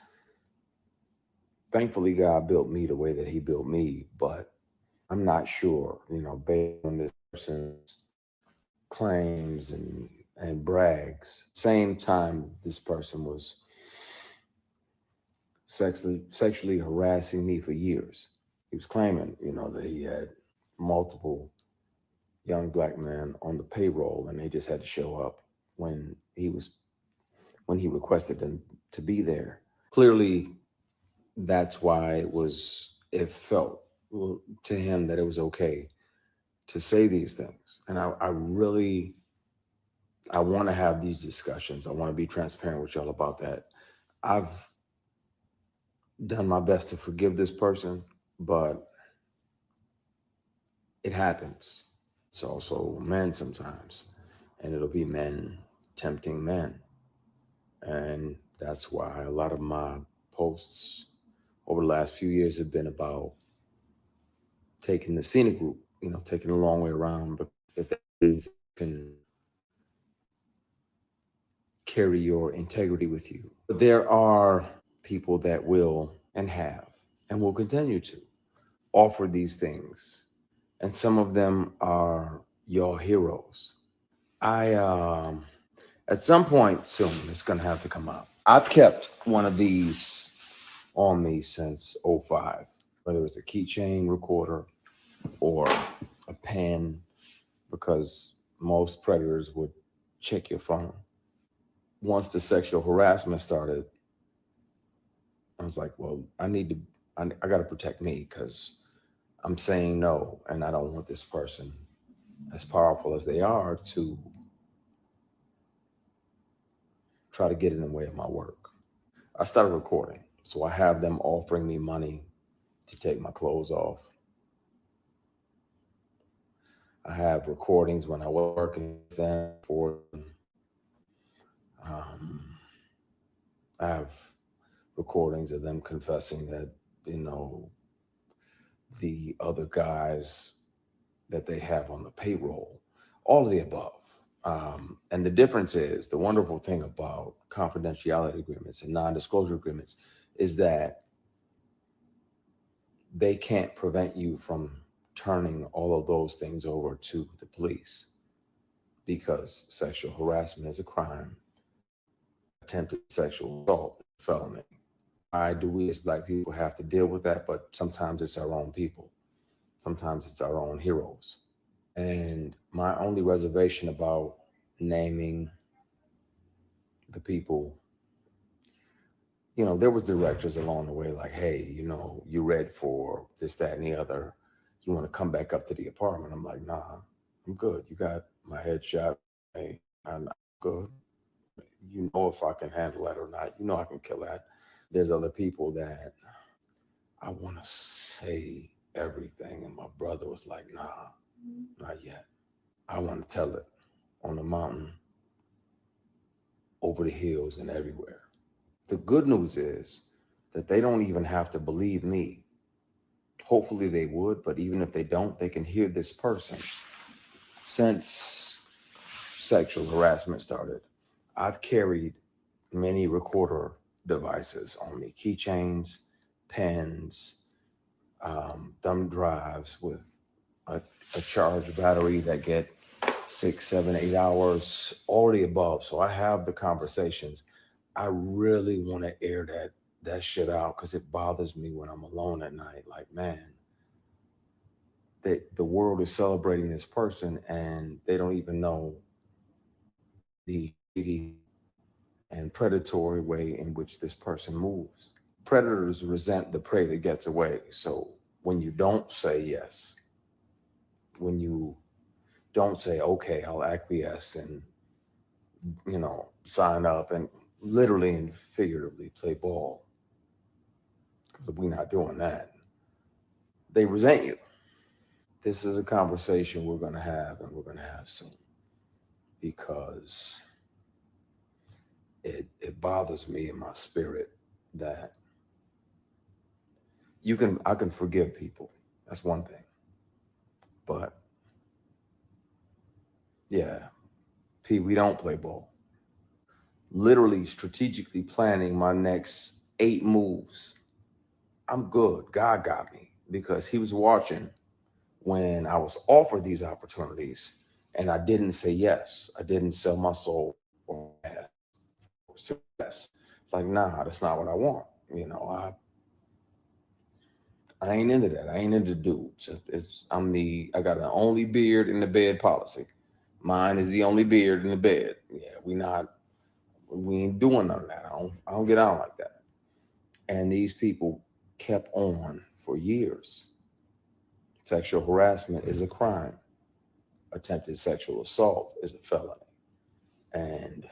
C: thankfully God built me the way that he built me, but I'm not sure, based on this person's claims and and brags. Same time this person was sexually harassing me for years. He was claiming, that he had multiple young black men on the payroll, and they just had to show up when he requested them to be there. Clearly, that's why it felt to him that it was okay to say these things. And I want to have these discussions. I want to be transparent with y'all about that. I've done my best to forgive this person, but it happens. It's also men sometimes, and it'll be men tempting men. And that's why a lot of my posts over the last few years have been about taking the scenic route, taking the long way around, but if that is can carry your integrity with you. But there are people that will and have and will continue to offer these things. And some of them are your heroes. At some point soon, it's going to have to come out. I've kept one of these on me since '05, whether it's a keychain recorder or a pen, because most predators would check your phone. Once the sexual harassment started, I was like, well, I got to protect me because I'm saying no, and I don't want this person, as powerful as they are, to try to get in the way of my work. I started recording. So I have them offering me money to take my clothes off. I have recordings when I was working with them for I have recordings of them confessing that, the other guys that they have on the payroll, all of the above. And the difference is, the wonderful thing about confidentiality agreements and non-disclosure agreements is that they can't prevent you from turning all of those things over to the police, because sexual harassment is a crime. Attempted sexual assault is a felony. Why do we as Black people have to deal with that? But sometimes it's our own people. Sometimes it's our own heroes. And my only reservation about naming the people, there was directors along the way like, hey, you read for this, that, and the other. You want to come back up to the apartment? I'm like, nah, I'm good. You got my headshot. Hey, I'm good. If I can handle that or not. I can kill that. There's other people that I want to say everything. And my brother was like, nah, not yet. I want to tell it on the mountain, over the hills, and everywhere. The good news is that they don't even have to believe me. Hopefully they would, but even if they don't, they can hear this person. Since sexual harassment started, I've carried many recorder devices on me, keychains, pens, thumb drives with a charged battery that get 6, 7, 8 hours, all the above. So I have the conversations. I really want to air that shit out because it bothers me when I'm alone at night. Like, man, that the world is celebrating this person and they don't even know the shady and predatory way in which this person moves. Predators resent the prey that gets away. So when you don't say yes, when you don't say, okay, I'll acquiesce and, sign up and literally and figuratively play ball, because we're not doing that, they resent you. This is a conversation we're going to have, and we're going to have soon, because it bothers me in my spirit that I can forgive people. That's one thing. But yeah, we don't play ball. Literally strategically planning my next 8 moves. I'm good. God got me, because he was watching when I was offered these opportunities, And I didn't say yes. I didn't sell my soul or ass for success. It's like, nah, that's not what I want. You know, I ain't into that. I ain't into dudes. I got an only beard in the bed policy. Mine is the only beard in the bed. Yeah, we ain't doing none of that. I don't get out like that. And these people kept on for years. Sexual harassment is a crime. Attempted sexual assault is a felony. And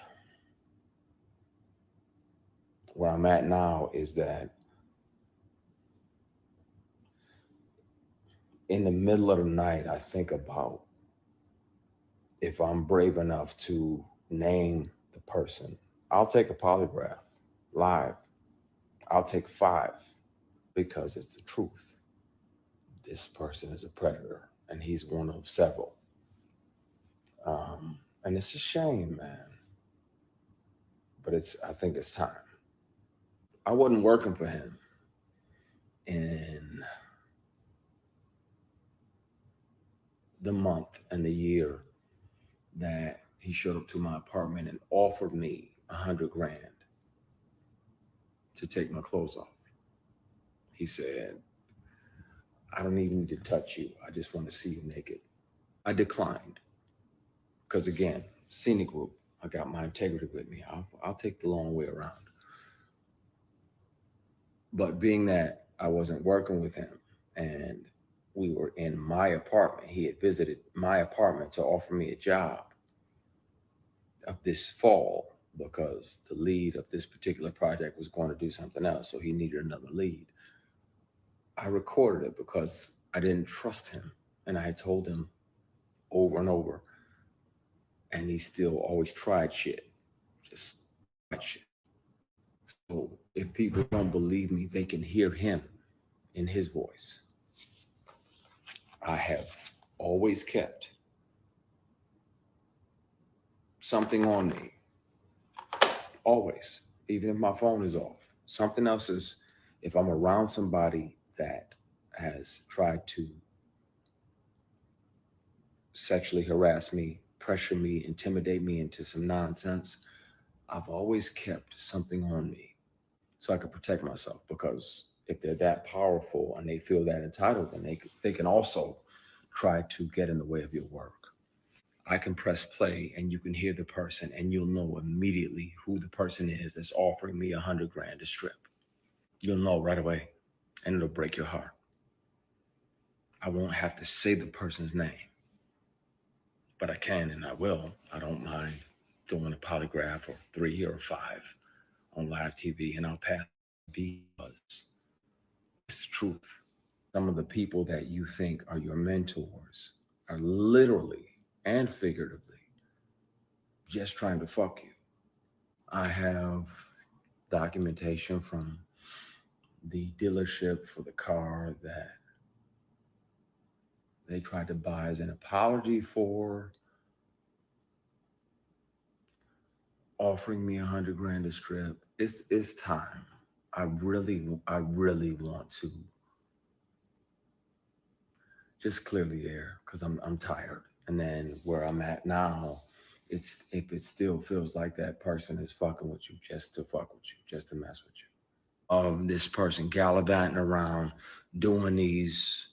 C: where I'm at now is that in the middle of the night, I think about if I'm brave enough to name the person. I'll take a polygraph live. I'll take 5 because it's the truth. This person is a predator and he's one of several. And it's a shame, man. But I think it's time. I wasn't working for him in the month and the year that he showed up to my apartment and offered me 100 grand to take my clothes off. He said, I don't even need to touch you. I just want to see you naked. I declined because, again, scenic group. I got my integrity with me. I'll take the long way around. But being that I wasn't working with him and we were in my apartment, he had visited my apartment to offer me a job of this fall because the lead of this particular project was going to do something else. So he needed another lead. I recorded it because I didn't trust him. And I had told him over and over. And he still always tried shit. Just tried shit. So if people don't believe me, they can hear him in his voice. I have always kept something on me. Always. Even if my phone is off. Something else is, if I'm around somebody that has tried to sexually harass me, pressure me, intimidate me into some nonsense, I've always kept something on me so I could protect myself. Because if they're that powerful and they feel that entitled, then they can also try to get in the way of your work. I can press play and you can hear the person and you'll know immediately who the person is that's offering me 100 grand to strip. You'll know right away and it'll break your heart. I won't have to say the person's name, but I can and I will. I don't mind doing a polygraph or 3 or 5 on live TV and I'll pass because it's the truth. Some of the people that you think are your mentors are literally and figuratively just trying to fuck you. I have documentation from the dealership for the car that they tried to buy as an apology for offering me 100 grand to strip. It's time. I really want to just clear the air because I'm tired. And then where I'm at now, it's if it still feels like that person is fucking with you just to fuck with you, just to mess with you. This person gallivanting around doing these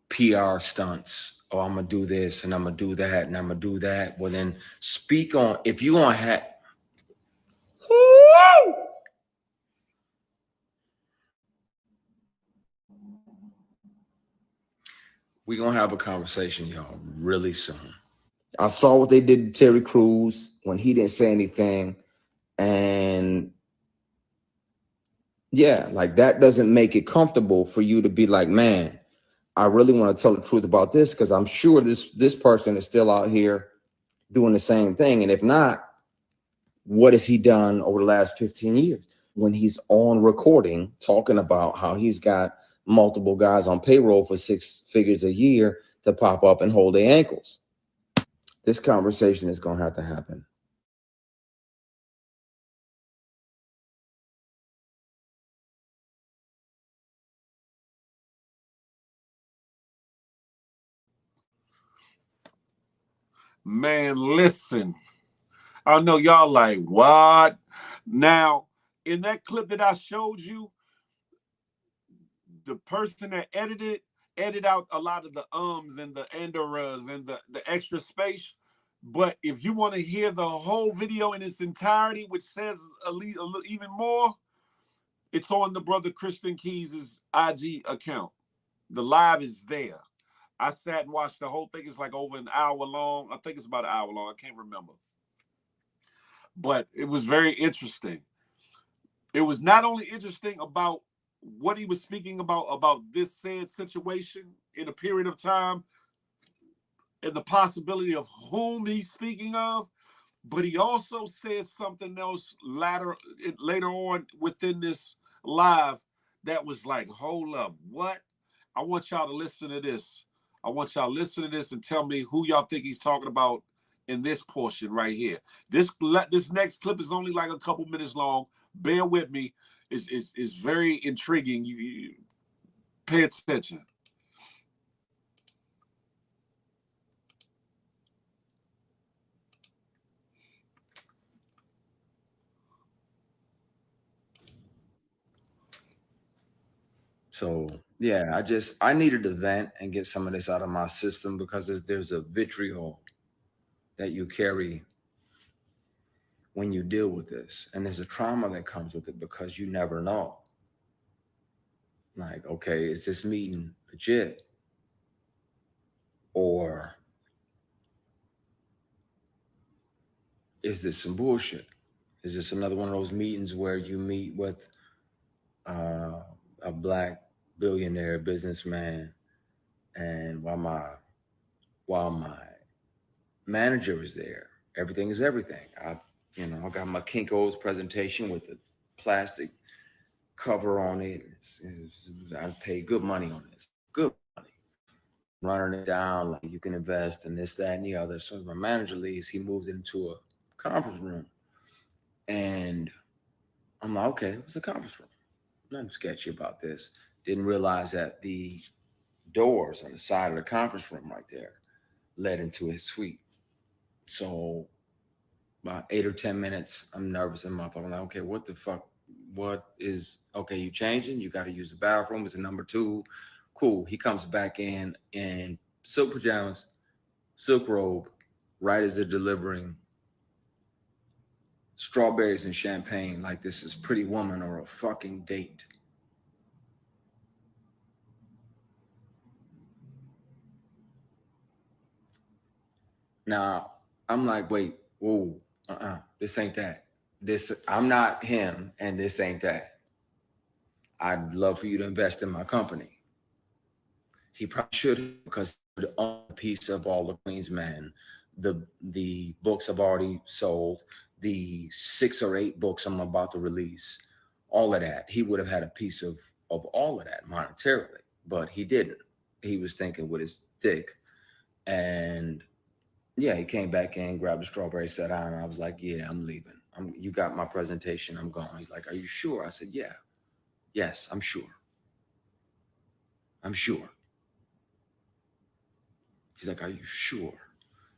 C: PR stunts. Oh, I'm gonna do this and I'm gonna do that and I'm gonna do that. Well, then speak on if you gonna have. We're gonna have a conversation, y'all, really soon. I saw what they did to Terry Crews when he didn't say anything. And yeah, like that doesn't make it comfortable for you to be like, man, I really want to tell the truth about this because I'm sure this person is still out here doing the same thing. And if not, what has he done over the last 15 years when he's on recording talking about how he's got multiple guys on payroll for 6 figures a year to pop up and hold their ankles? This conversation is going to have to happen.
B: Man, listen. I know y'all like, what? Now, in that clip that I showed you, the person that edit out a lot of the ums and the enderas and the extra space. But if you want to hear the whole video in its entirety, which says even more, it's on the brother Christian Keys' IG account. The live is there. I sat and watched the whole thing. It's like over an hour long. I think it's about an hour long. I can't remember. But it was very interesting. It was not only interesting about what he was speaking about this said situation in a period of time and the possibility of whom he's speaking of, but he also said something else later on within this live that was like, hold up, what? I want y'all to listen to this. I want y'all to listen to this and tell me who y'all think he's talking about in this portion right here. This next clip is only like a couple minutes long. Bear with me. It's very intriguing. You pay attention.
C: So yeah, I needed to vent and get some of this out of my system because there's a vitriol that you carry when you deal with this, and there's a trauma that comes with it because you never know. Like, okay, is this meeting legit, or is this some bullshit? Is this another one of those meetings where you meet with a black billionaire businessman, and while my manager is there, everything is everything. I got my Kinko's presentation with the plastic cover on it. I paid good money on this. Good money. Running it down like you can invest in this, that, and the other. So my manager leaves, he moves into a conference room. And I'm like, okay, it was a conference room. Nothing sketchy about this. Didn't realize that the doors on the side of the conference room right there led into his suite. So about 8 or 10 minutes, I'm nervous in my phone. I'm like, okay, what the fuck? What is okay? You changing? You got to use the bathroom. It's a number two. Cool. He comes back in silk pajamas, silk robe, right as they're delivering strawberries and champagne, like this is Pretty Woman or a fucking date. Now I'm like, wait, whoa, this ain't that. This I'm not him, and this ain't that. I'd love for you to invest in my company. He probably should because he would own a piece of all the Queensman. The books I've already sold, the 6 or 8 books I'm about to release, all of that. He would have had a piece of all of that monetarily, but he didn't. He was thinking with his dick. And yeah, he came back in, grabbed a strawberry, sat down, and I was like, yeah, I'm leaving. You got my presentation, I'm going. He's like, are you sure? I said, yeah. Yes, I'm sure. I'm sure. He's like, are you sure?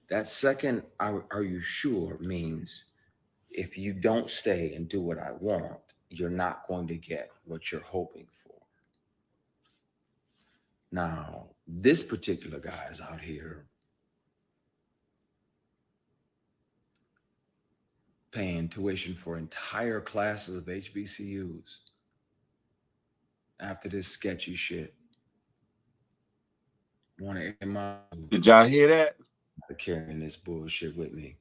C: That second, are you sure, means if you don't stay and do what I want, you're not going to get what you're hoping for. Now, this particular guy is out here paying tuition for entire classes of HBCUs after this sketchy shit. Want to air my
B: Did y'all hear that?
C: carrying this bullshit with me.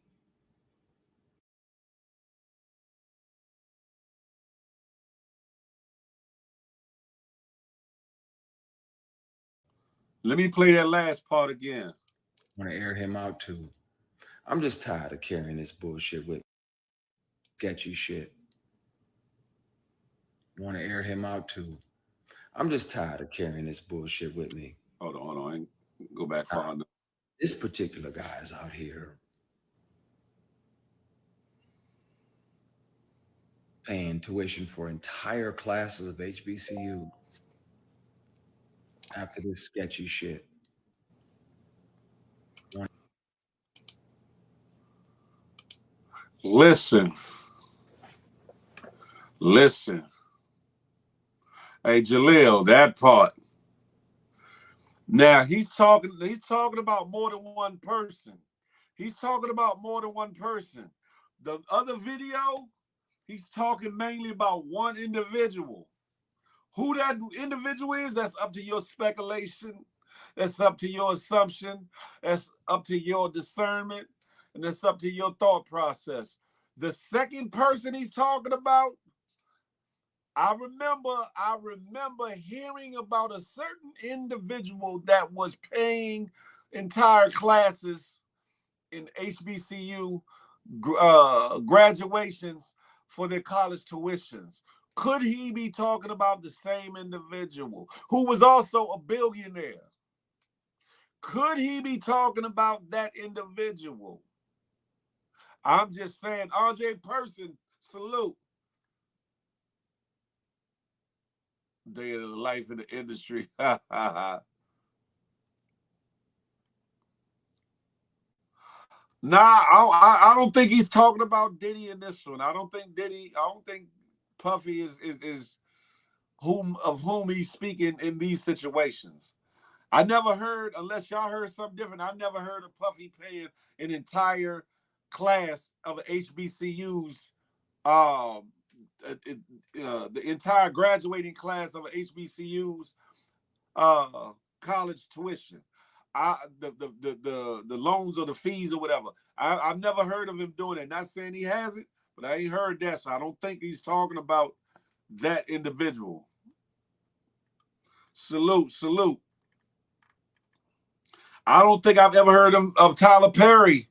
B: Let me play that last part again.
C: Want to air him out too. I'm just tired of carrying this bullshit with me. Sketchy shit. Want to air him out too. I'm just tired of carrying this bullshit with me.
B: Hold on. I ain't go back far enough.
C: This particular guy is out here paying tuition for entire classes of HBCU after this sketchy shit.
B: Listen. Hey, Jaleel, that part. Now he's talking about more than one person. He's talking about more than one person. The other video, he's talking mainly about one individual. Who that individual is, that's up to your speculation. That's up to your assumption. That's up to your discernment. And that's up to your thought process. The second person he's talking about, I remember hearing about a certain individual that was paying entire classes in HBCU graduations for their college tuitions. Could he be talking about the same individual who was also a billionaire? Could he be talking about that individual? I'm just saying, Andre Person, salute. Day of the life in the industry. Nah, I don't think he's talking about Diddy in this one. I don't think Puffy is whom he's speaking in these situations. I never heard, unless y'all heard something different, I never heard of Puffy paying an entire class of HBCUs, the entire graduating class of HBCUs college tuition. The loans or the fees or whatever. I've never heard of him doing it. Not saying he hasn't, but I ain't heard that. So I don't think he's talking about that individual. Salute. I don't think I've ever heard of Tyler Perry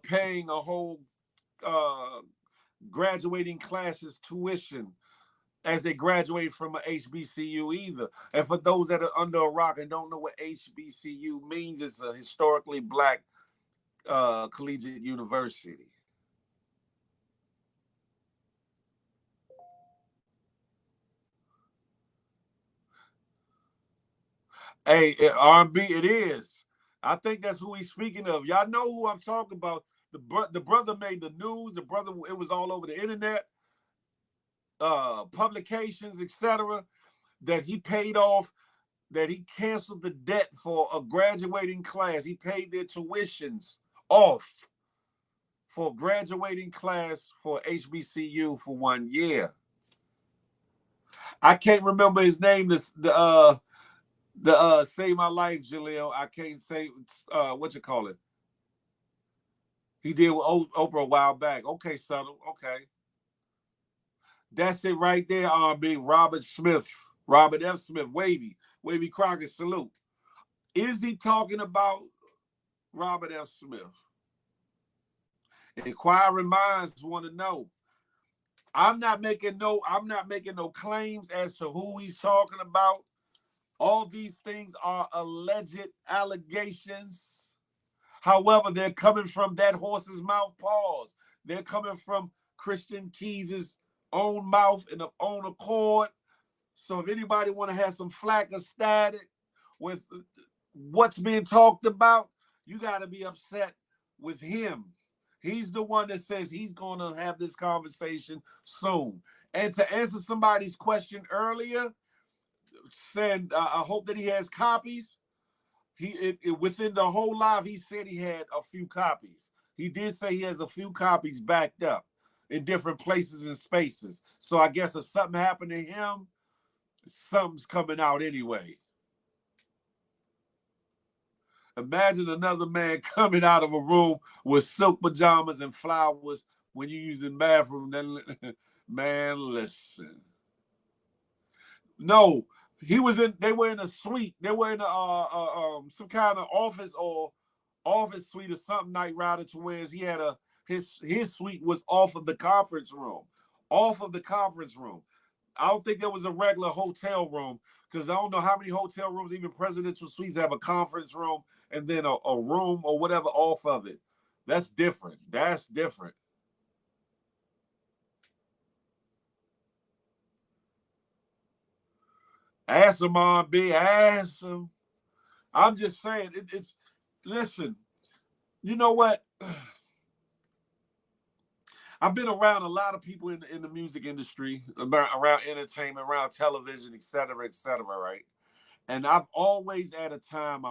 B: paying a whole graduating classes tuition as they graduate from an HBCU either. And for those that are under a rock and don't know what HBCU means, it's a historically black collegiate university. Hey, R&B, it is. I think that's who he's speaking of. Y'all know who I'm talking about. The brother made the news. The brother, it was all over the internet, publications, etc. That he paid off, that he canceled the debt for a graduating class. He paid their tuitions off for graduating class for HBCU for 1 year. I can't remember his name. The Save My Life, Jaleel. I can't say what you call it. He did with Oprah a while back. Okay, Subtle. Okay. That's it right there, R&B. Robert F. Smith, Wavy Crockett, salute. Is he talking about Robert F. Smith? Inquiring minds want to know. I'm not making no claims as to who he's talking about. All these things are alleged allegations. However, they're coming from that horse's mouth. Pause. They're coming from Christian Keys' own mouth and of own accord. So if anybody want to have some flack or static with what's being talked about, you got to be upset with him. He's the one that says he's going to have this conversation soon. And to answer somebody's question earlier, saying I hope that he has copies. Within the whole live, he said he had a few copies. He did say he has a few copies backed up in different places and spaces. So I guess if something happened to him, something's coming out anyway. Imagine another man coming out of a room with silk pajamas and flowers when you use the bathroom. Then, man, listen. No, they were in a suite. They were in some kind of office suite or something, Night Rider, to where he had his suite was off of the conference room. I don't think there was a regular hotel room, because I don't know how many hotel rooms, even presidential suites, have a conference room and then a room or whatever off of it. That's different. Ask him, R&B. Ask him. I'm just saying, listen, you know what? I've been around a lot of people in the music industry, around entertainment, around television, et cetera, right? And I've always at a time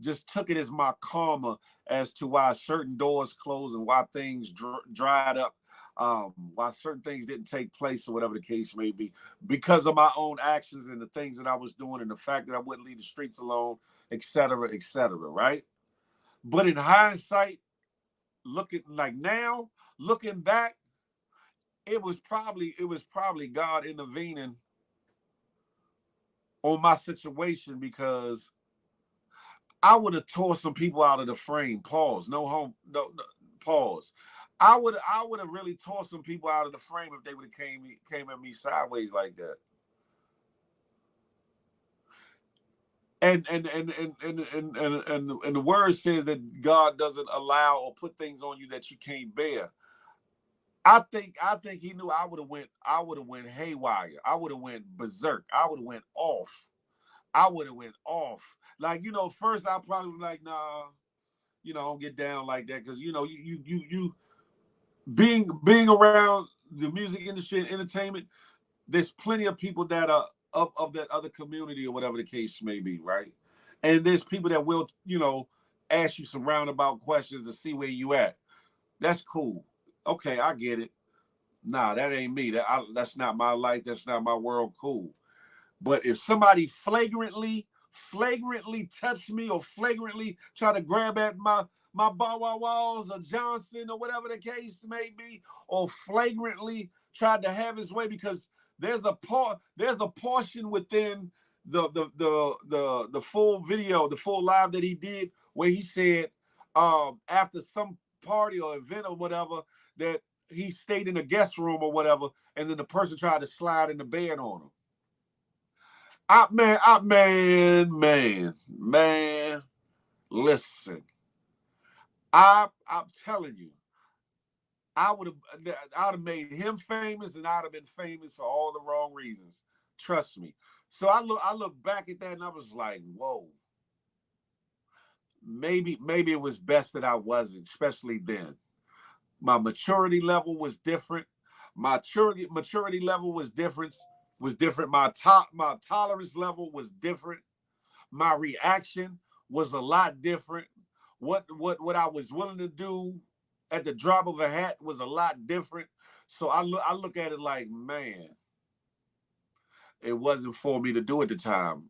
B: just took it as my karma as to why certain doors closed and why things dried up, why certain things didn't take place or whatever the case may be, because of my own actions and the things that I was doing and the fact that I wouldn't leave the streets alone, et cetera, right? But in hindsight, looking back, it was probably God intervening on my situation, because I would have tore some people out of the frame. Pause. No, pause. I would have really tore some people out of the frame if they would have came at me sideways like that. And the word says that God doesn't allow or put things on you that you can't bear. I think he knew I would have went haywire. I would have went berserk. I would have went off. Like, first I probably was like, nah, don't get down like that, because you being around the music industry and entertainment, there's plenty of people that are of that other community or whatever the case may be, right? And there's people that will, ask you some roundabout questions to see where you at. That's cool. Okay, I get it. Nah, that ain't me. That's not my life. That's not my world. Cool. But if somebody flagrantly touch me, or flagrantly try to grab at my Bow Walls or Johnson or whatever the case may be, or flagrantly tried to have his way, because there's a portion within the full video, the full live that he did, where he said, after some party or event or whatever, that he stayed in a guest room or whatever, and then the person tried to slide in the bed on him. Man, listen. I'm telling you, I'd have made him famous, and I'd have been famous for all the wrong reasons. Trust me. So I look back at that and I was like, whoa. Maybe it was best that I wasn't, especially then. My maturity level was different. My maturity level was different. My tolerance level was different. My reaction was a lot different. What I was willing to do at the drop of a hat was a lot different. So I look at it like, man, it wasn't for me to do at the time,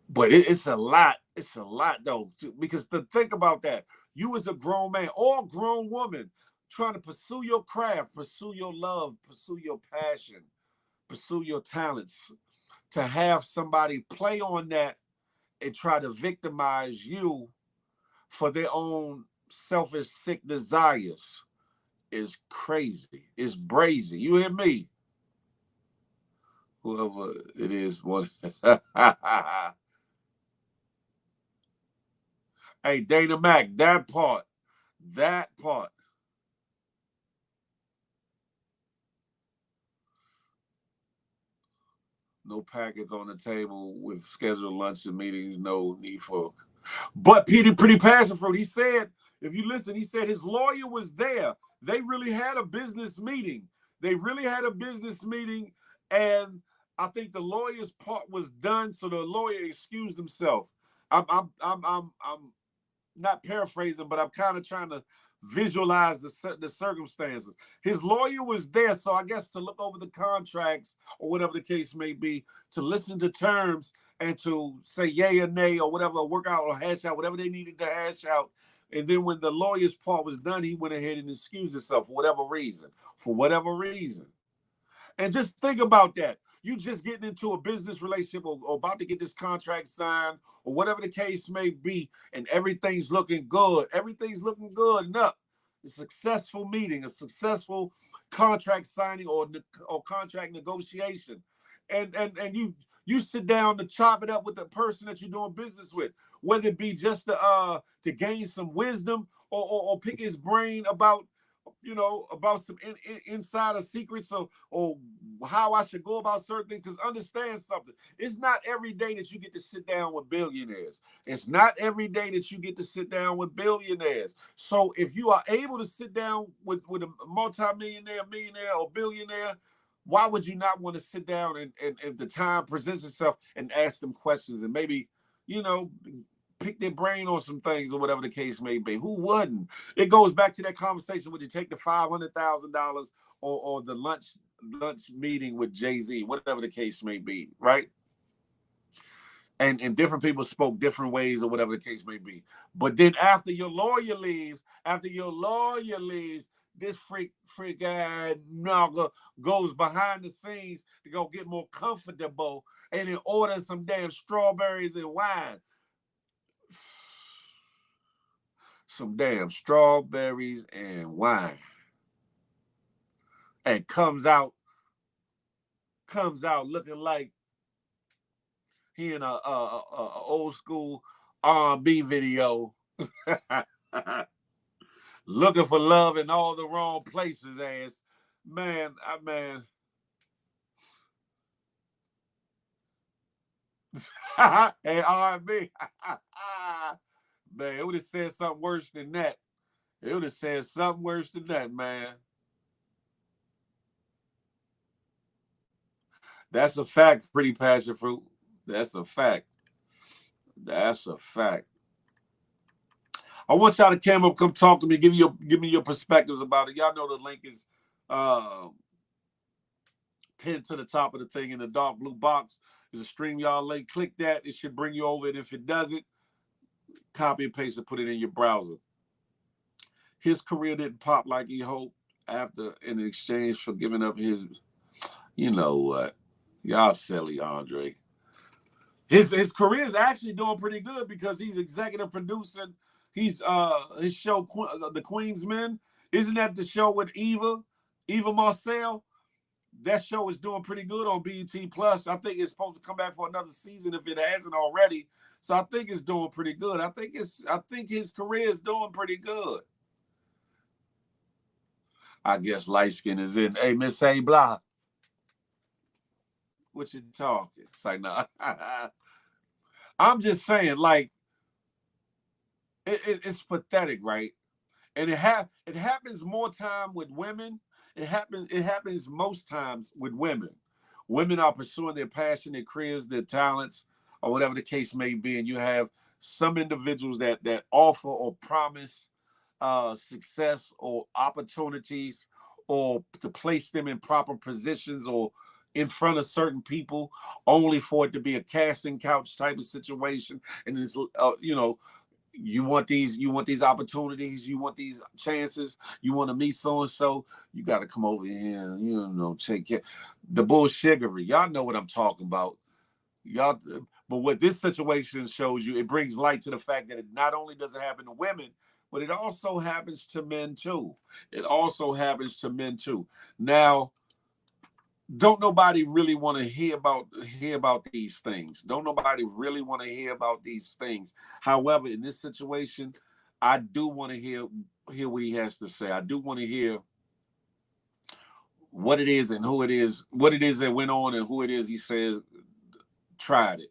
B: But it's a lot. It's a lot though, because to think about that, you as a grown man or grown woman trying to pursue your craft, pursue your love, pursue your passion, pursue your talents, to have somebody play on that and try to victimize you for their own selfish, sick desires is crazy. It's brazy. You hear me? Whoever it is, one. Hey, Dana Mac, that part. No packets on the table with scheduled lunch and meetings. No need for. But Petey Pretty Passion Fruit, he said, if you listen, he said his lawyer was there. They really had a business meeting. And I think the lawyer's part was done, so the lawyer excused himself. I'm not paraphrasing, but I'm kind of trying to visualize the circumstances. His lawyer was there, so I guess to look over the contracts or whatever the case may be, to listen to terms and to say yay or nay or whatever, work out or hash out whatever they needed to hash out. And then when the lawyer's part was done, he went ahead and excused himself for whatever reason. And just think about that. You just getting into a business relationship or about to get this contract signed or whatever the case may be, and everything's looking good. Everything's looking good and up. A successful meeting, a successful contract signing or contract negotiation. And you sit down to chop it up with the person that you're doing business with, whether it be just to gain some wisdom or pick his brain about about some insider secrets or how I should go about certain things. Because understand something, it's not every day that you get to sit down with billionaires. It's not every day that you get to sit down with billionaires. So if you are able to sit down with a multimillionaire, millionaire, or billionaire, why would you not want to sit down and if the time presents itself and ask them questions and maybe, pick their brain on some things or whatever the case may be? Who wouldn't? It goes back to that conversation. Would you take the $500,000 or the lunch meeting with Jay-Z, whatever the case may be, right? And different people spoke different ways or whatever the case may be. But then after your lawyer leaves, this freak guy goes behind the scenes to go get more comfortable and then order some damn strawberries and wine. Some damn strawberries and wine. And comes out looking like he in a old school R&B video. Looking for love in all the wrong places, ass. Man. Hey, R&B. Man, it would have said something worse than that. Man. That's a fact, pretty passion fruit. That's a fact. I want y'all to come talk to me, give me your perspectives about it. Y'all know the link is pinned to the top of the thing in the dark blue box. There's a StreamYard link. Click that. It should bring you over. And if it doesn't, copy and paste and put it in your browser. His career didn't pop like he hoped in exchange for giving up his, you know what? Y'all silly, Andre. His career is actually doing pretty good because he's executive producing. He's his show, The Queen's Men. Isn't that the show with Eva Marcel? That show is doing pretty good on BET Plus. I think it's supposed to come back for another season if it hasn't already. So I think it's doing pretty good. I think his career is doing pretty good. I guess light skin is in. Hey, Miss A. Blah. What you talking? It's like, nah. I'm just saying, like, it's pathetic, right? And it happens more time with women. It happens most times with women. Women are pursuing their passion, their careers, their talents, or whatever the case may be. And you have some individuals that offer or promise success or opportunities or to place them in proper positions or in front of certain people, only for it to be a casting couch type of situation. And it's you want these opportunities, you want these chances, you want to meet so and so, you got to come over here and take care. The bullshittery, y'all know what I'm talking about, y'all. But what this situation shows you, it brings light to the fact that it not only does it happen to women, but it also happens to men too. Now, don't nobody really want to hear about these things. Don't nobody really want to hear about these things. However, in this situation, I do want to hear what he has to say. I do want to hear what it is and who it is, what it is that went on and who it is he says tried it.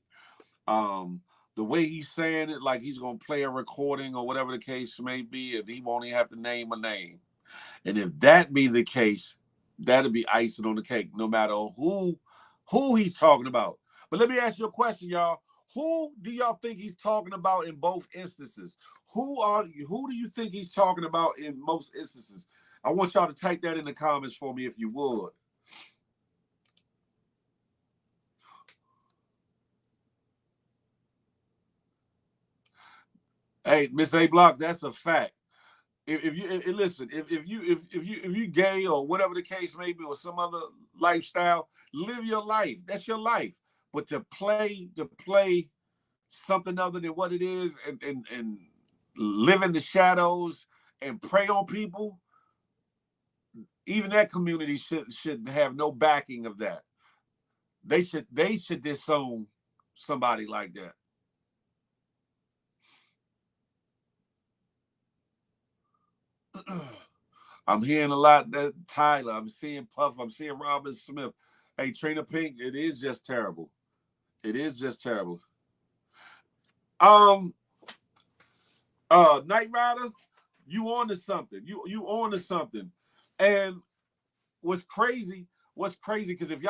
B: The way he's saying it, like he's gonna play a recording or whatever the case may be, and he won't even have to name a name. And if that be the case, that'll be icing on the cake, no matter who he's talking about. But let me ask you a question, y'all. Who do y'all think he's talking about in both instances? Who do you think he's talking about in most instances? I want y'all to type that in the comments for me if you would. Hey, Miss A Block, that's a fact. If you gay or whatever the case may be, or some other lifestyle, live your life. That's your life. But to play something other than what it is and live in the shadows and prey on people, even that community should have no backing of that. They should disown somebody like that. I'm hearing a lot that Tyler. I'm seeing Puff. I'm seeing Robert Smith. Hey, Trina Pink, it is just terrible. It is just terrible. Knight Rider, you on to something. You on to something. And what's crazy, because if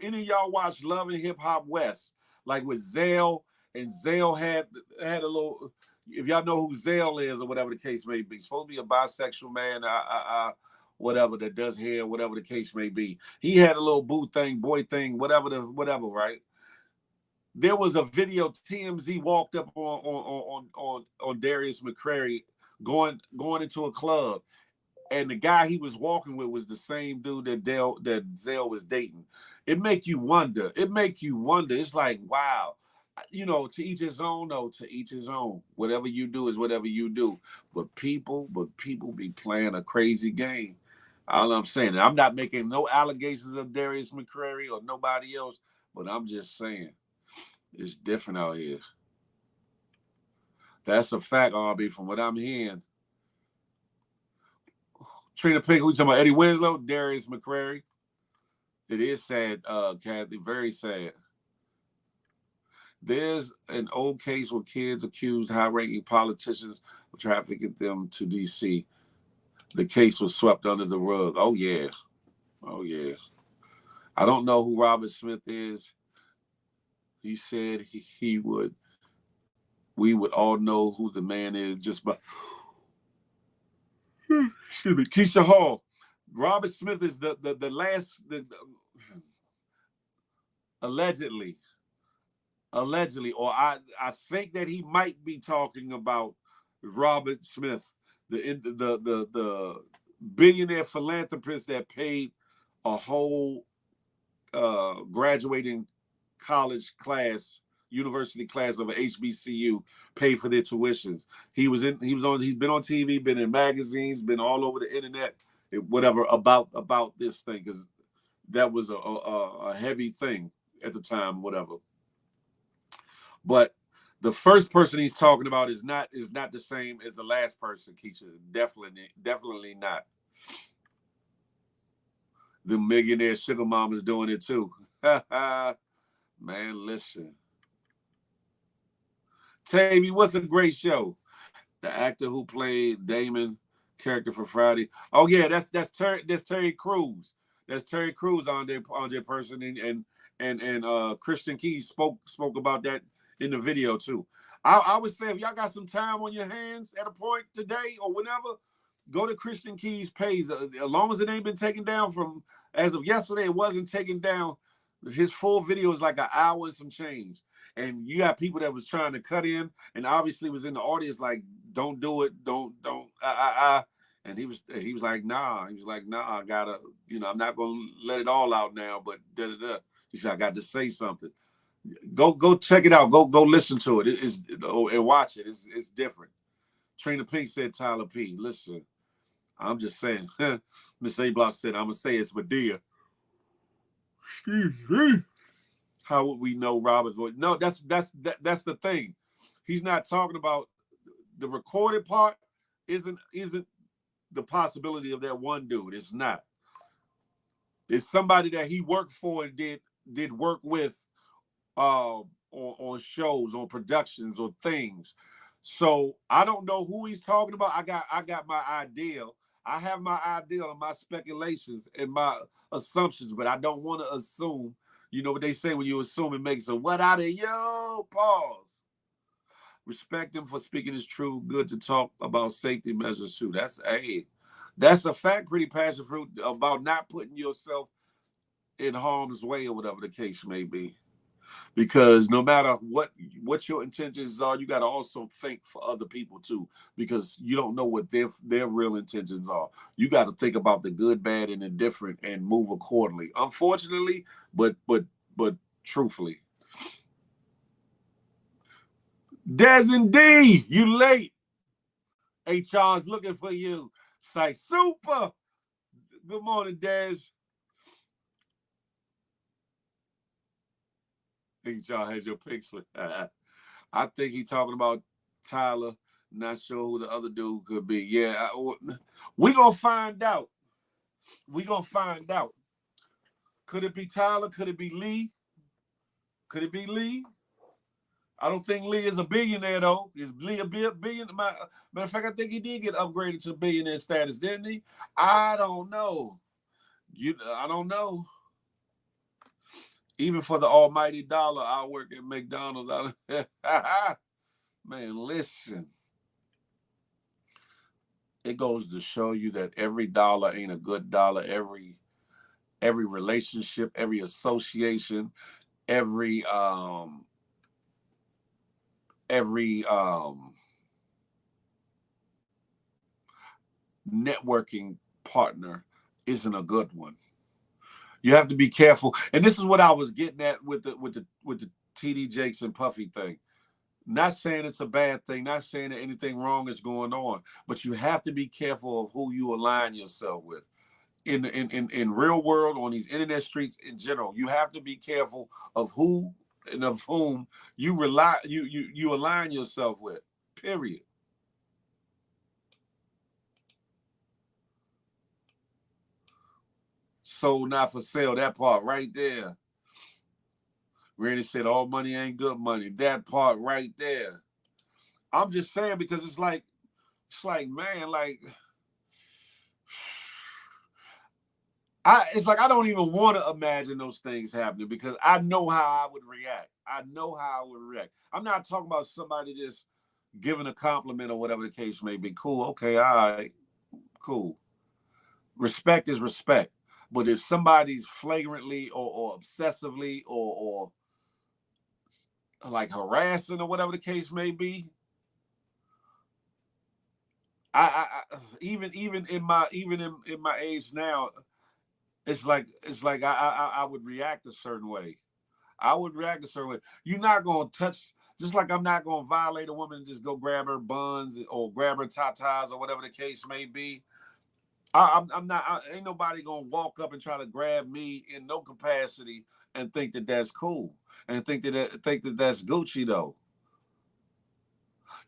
B: any of y'all watch Love and Hip Hop West, like with Zell, and Zell had a little, if y'all know who Zell is or whatever the case may be, supposed to be a bisexual man, whatever, that does hair, whatever the case may be. He had a little boo thing, boy thing, whatever, right? There was a video. TMZ walked up on Darius McCrary going into a club, and the guy he was walking with was the same dude that Zell was dating. It make you wonder. It's like, wow, to each his own. No, to each his own. Whatever you do is whatever you do. But people be playing a crazy game. All I'm saying, I'm not making no allegations of Darius McCrary or nobody else, but I'm just saying. It's different out here. That's a fact, RB, from what I'm hearing. Trina Pink, who's talking about? Eddie Winslow, Darius McCrary. It is sad, Kathy, very sad. There's an old case where kids accused high-ranking politicians of trafficking them to D.C. The case was swept under the rug. Oh, yeah. I don't know who Robert Smith is. He said we would all know who the man is just by, excuse me, Keisha Hall. Robert Smith is the last, allegedly, or I think that he might be talking about Robert Smith, the billionaire philanthropist that paid a whole graduating college class, university class of an HBCU, paid for their tuitions. He's been on TV, been in magazines, been all over the internet, whatever, about this thing, because that was a heavy thing at the time, whatever. But the first person he's talking about is not the same as the last person, Keisha. Definitely not. The millionaire sugar mom is doing it too. Man, listen. Tammy, what's a great show? The actor who played Damon character for Friday. Oh yeah, that's Terry Crews. That's Terry Crews on their person, and Christian Keys spoke about that in the video too. I would say if y'all got some time on your hands at a point today or whenever, go to Christian Keys' page. As long as it ain't been taken down from as of yesterday, it wasn't taken down. His full video is like an hour and some change. And you got people that was trying to cut in and obviously was in the audience like, don't do it, don't. And he was like, nah. He was like, nah, I gotta, I'm not gonna let it all out now, but da-da-da. He said, I got to say something. Go check it out. Go listen to it. And watch it. It's different. Trina Pink said Tyler P. Listen, I'm just saying. Miss A Block said, I'm gonna say it's Medea. Excuse me. How would we know Robert's voice? No, that's the thing. He's not talking about the recorded part. Isn't the possibility of that one dude? It's not. It's somebody that he worked for and did work with on shows, on productions, or things. So I don't know who he's talking about. I got my idea. I have my idea and my speculations and my assumptions, but I don't want to assume. You know what they say, when you assume, it makes a what out of you? Pause. Respect him for speaking his truth. Good to talk about safety measures too. That's a fact, pretty passion fruit, about not putting yourself in harm's way or whatever the case may be. Because no matter what your intentions are, you got to also think for other people too, because you don't know what their real intentions are. You got to think about the good, bad, and indifferent and move accordingly. Unfortunately, but truthfully. Des and D, you late. HR's looking for you. It's like, super. Good morning, Des. HR has your picture. I think he's talking about Tyler, Not sure who the other dude could be. Yeah, we gonna find out. We gonna find out. Could it be Tyler? Could it be Lee? Could it be Lee? I don't think Lee is a billionaire though. Is Lee a billion? Matter of fact, I think he did get upgraded to billionaire status, didn't he? I don't know. I don't know. Even for the almighty dollar, I work at McDonald's. Man, listen. It goes to show you that every dollar ain't a good dollar. Every relationship, every association, every networking partner isn't a good one. You have to be careful. And this is what I was getting at with the TD Jakes and Puffy thing. Not saying it's a bad thing, not saying that anything wrong is going on, but you have to be careful of who you align yourself with. In real world, on these internet streets in general, you have to be careful of who and of whom you align yourself with. Period. Sold not for sale. That part right there. Randy said all money ain't good money. That part right there. I'm just saying because it's like, man, like it's like I don't even want to imagine those things happening because I know how I would react. I'm not talking about somebody just giving a compliment or whatever the case may be. Cool. Okay. All right. Cool. Respect is respect. But if somebody's flagrantly or obsessively or like harassing or whatever the case may be, I even in my age now, it's like I would react a certain way. You're not gonna touch, just like I'm not gonna violate a woman and just go grab her buns or grab her tatas or whatever the case may be. I'm not. Ain't nobody gonna walk up and try to grab me in no capacity and think that that's cool and think that that's Gucci though.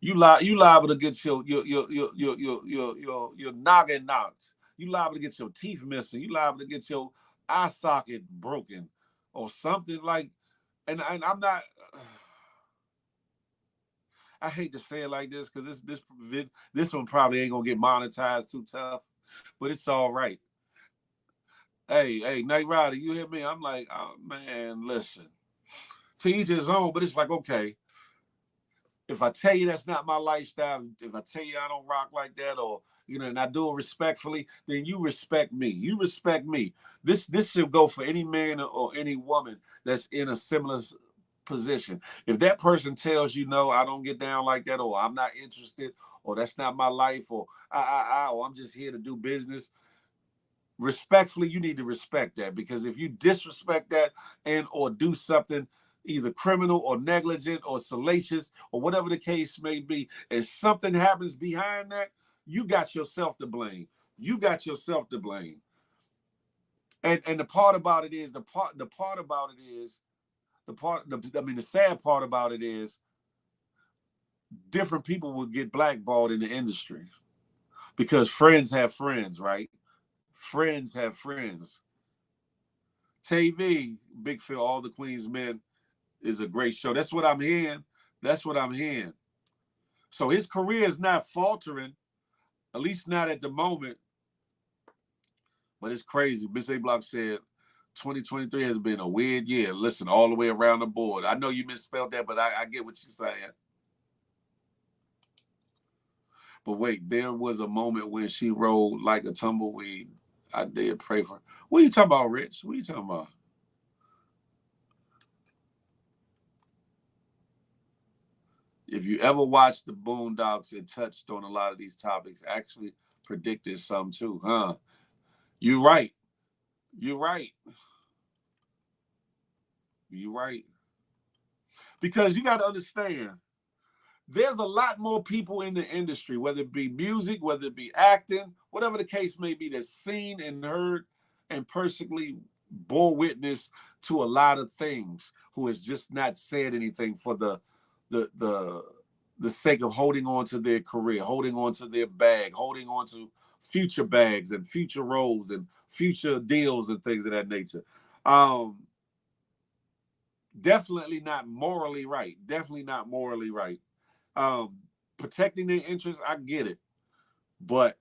B: You liable to get your noggin knocked. You liable to get your teeth missing. You liable to get your eye socket broken or something like. And I'm not. I hate to say it like this because this one probably ain't gonna get monetized too tough, but it's all right. Hey, Night Rider, you hear me? I'm like, oh, man, listen. To each his own, but it's like, okay, if I tell you that's not my lifestyle, if I tell you I don't rock like that, or and I do it respectfully, then you respect me. You respect me. This should go for any man or any woman that's in a similar position. If that person tells you no, I don't get down like that, or I'm not interested, or that's not my life, or or I'm just here to do business. Respectfully, you need to respect that, because if you disrespect that and or do something either criminal or negligent or salacious or whatever the case may be, and something happens behind that, you got yourself to blame. And the part about it is the sad part about it is different people will get blackballed in the industry because friends have friends, right? Friends have friends. TV, Big Phil, All the Queen's Men is a great show. That's what I'm hearing. So his career is not faltering, at least not at the moment. But it's crazy. Miss A Block said 2023 has been a weird year. Listen, all the way around the board. I know you misspelled that, but I get what you're saying. But wait, there was a moment when she rolled like a tumbleweed. I did pray for her. What are you talking about, Rich? What are you talking about? If you ever watched the Boondocks, it touched on a lot of these topics. Actually predicted some too, huh? You're right. Because you got to understand, there's a lot more people in the industry, whether it be music, whether it be acting, whatever the case may be, that's seen and heard and personally bore witness to a lot of things, who has just not said anything for the the sake of holding on to their career, holding on to their bag, holding on to future bags and future roles and future deals and things of that nature. Definitely not morally right. Definitely not morally right. Protecting their interests, I get it. But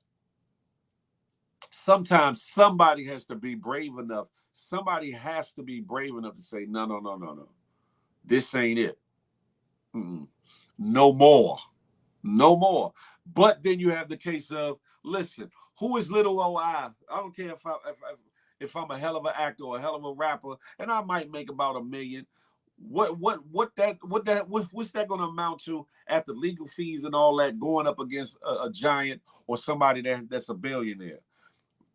B: sometimes somebody has to be brave enough. Somebody has to be brave enough to say, no, no, no, no, no. This ain't it. No more. No more. But then you have the case of, listen, who is little old I? I don't care if I'm a hell of an actor or a hell of a rapper, and I might make about $1 million. What's that going to amount to after legal fees and all that, going up against a giant or somebody that's a billionaire?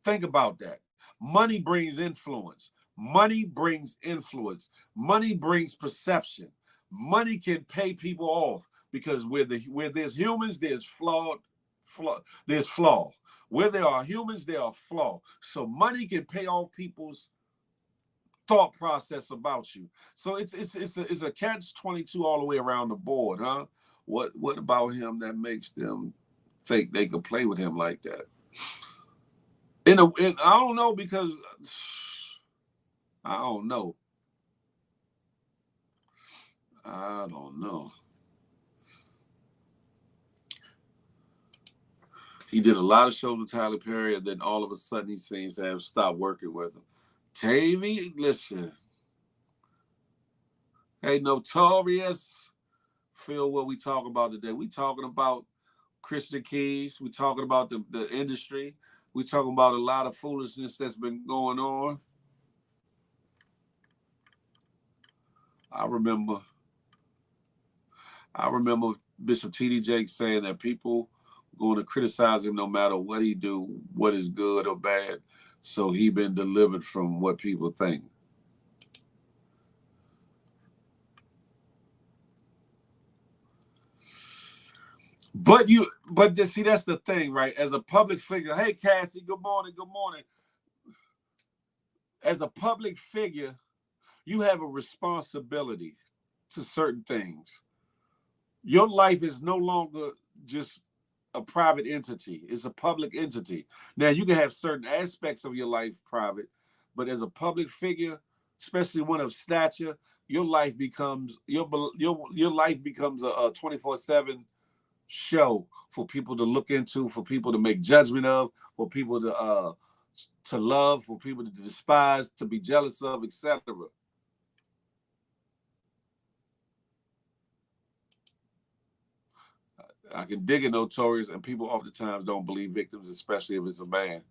B: Think about that. Money brings influence. Money brings influence. Money brings perception. Money can pay people off, because where there's humans, there's flaw. Where there are humans, there are flaw. So money can pay off people's thought process about you. So it's a catch-22 all the way around the board, huh? What about him that makes them think they could play with him like that? I don't know, because I don't know. I don't know. He did a lot of shows with Tyler Perry, and then all of a sudden he seems to have stopped working with him. Tavy, listen. Hey, Notorious, feel what we talking about today. We talking about Christian Keys. We talking about the industry. We talking about a lot of foolishness that's been going on. I remember Bishop T.D. Jakes saying that people going to criticize him no matter what he do, what is good or bad. So he been delivered from what people think. But see, that's the thing, right? As a public figure, hey Cassie, good morning, good morning. As a public figure, you have a responsibility to certain things. Your life is no longer just a private entity. It's a public entity. Now, you can have certain aspects of your life private, but as a public figure, especially one of stature, your life becomes your life becomes a 24/7 show for people to look into, for people to make judgment of, for people to love, for people to despise, to be jealous of, etc. I can dig it, Notorious, and people oftentimes don't believe victims, especially if it's a man.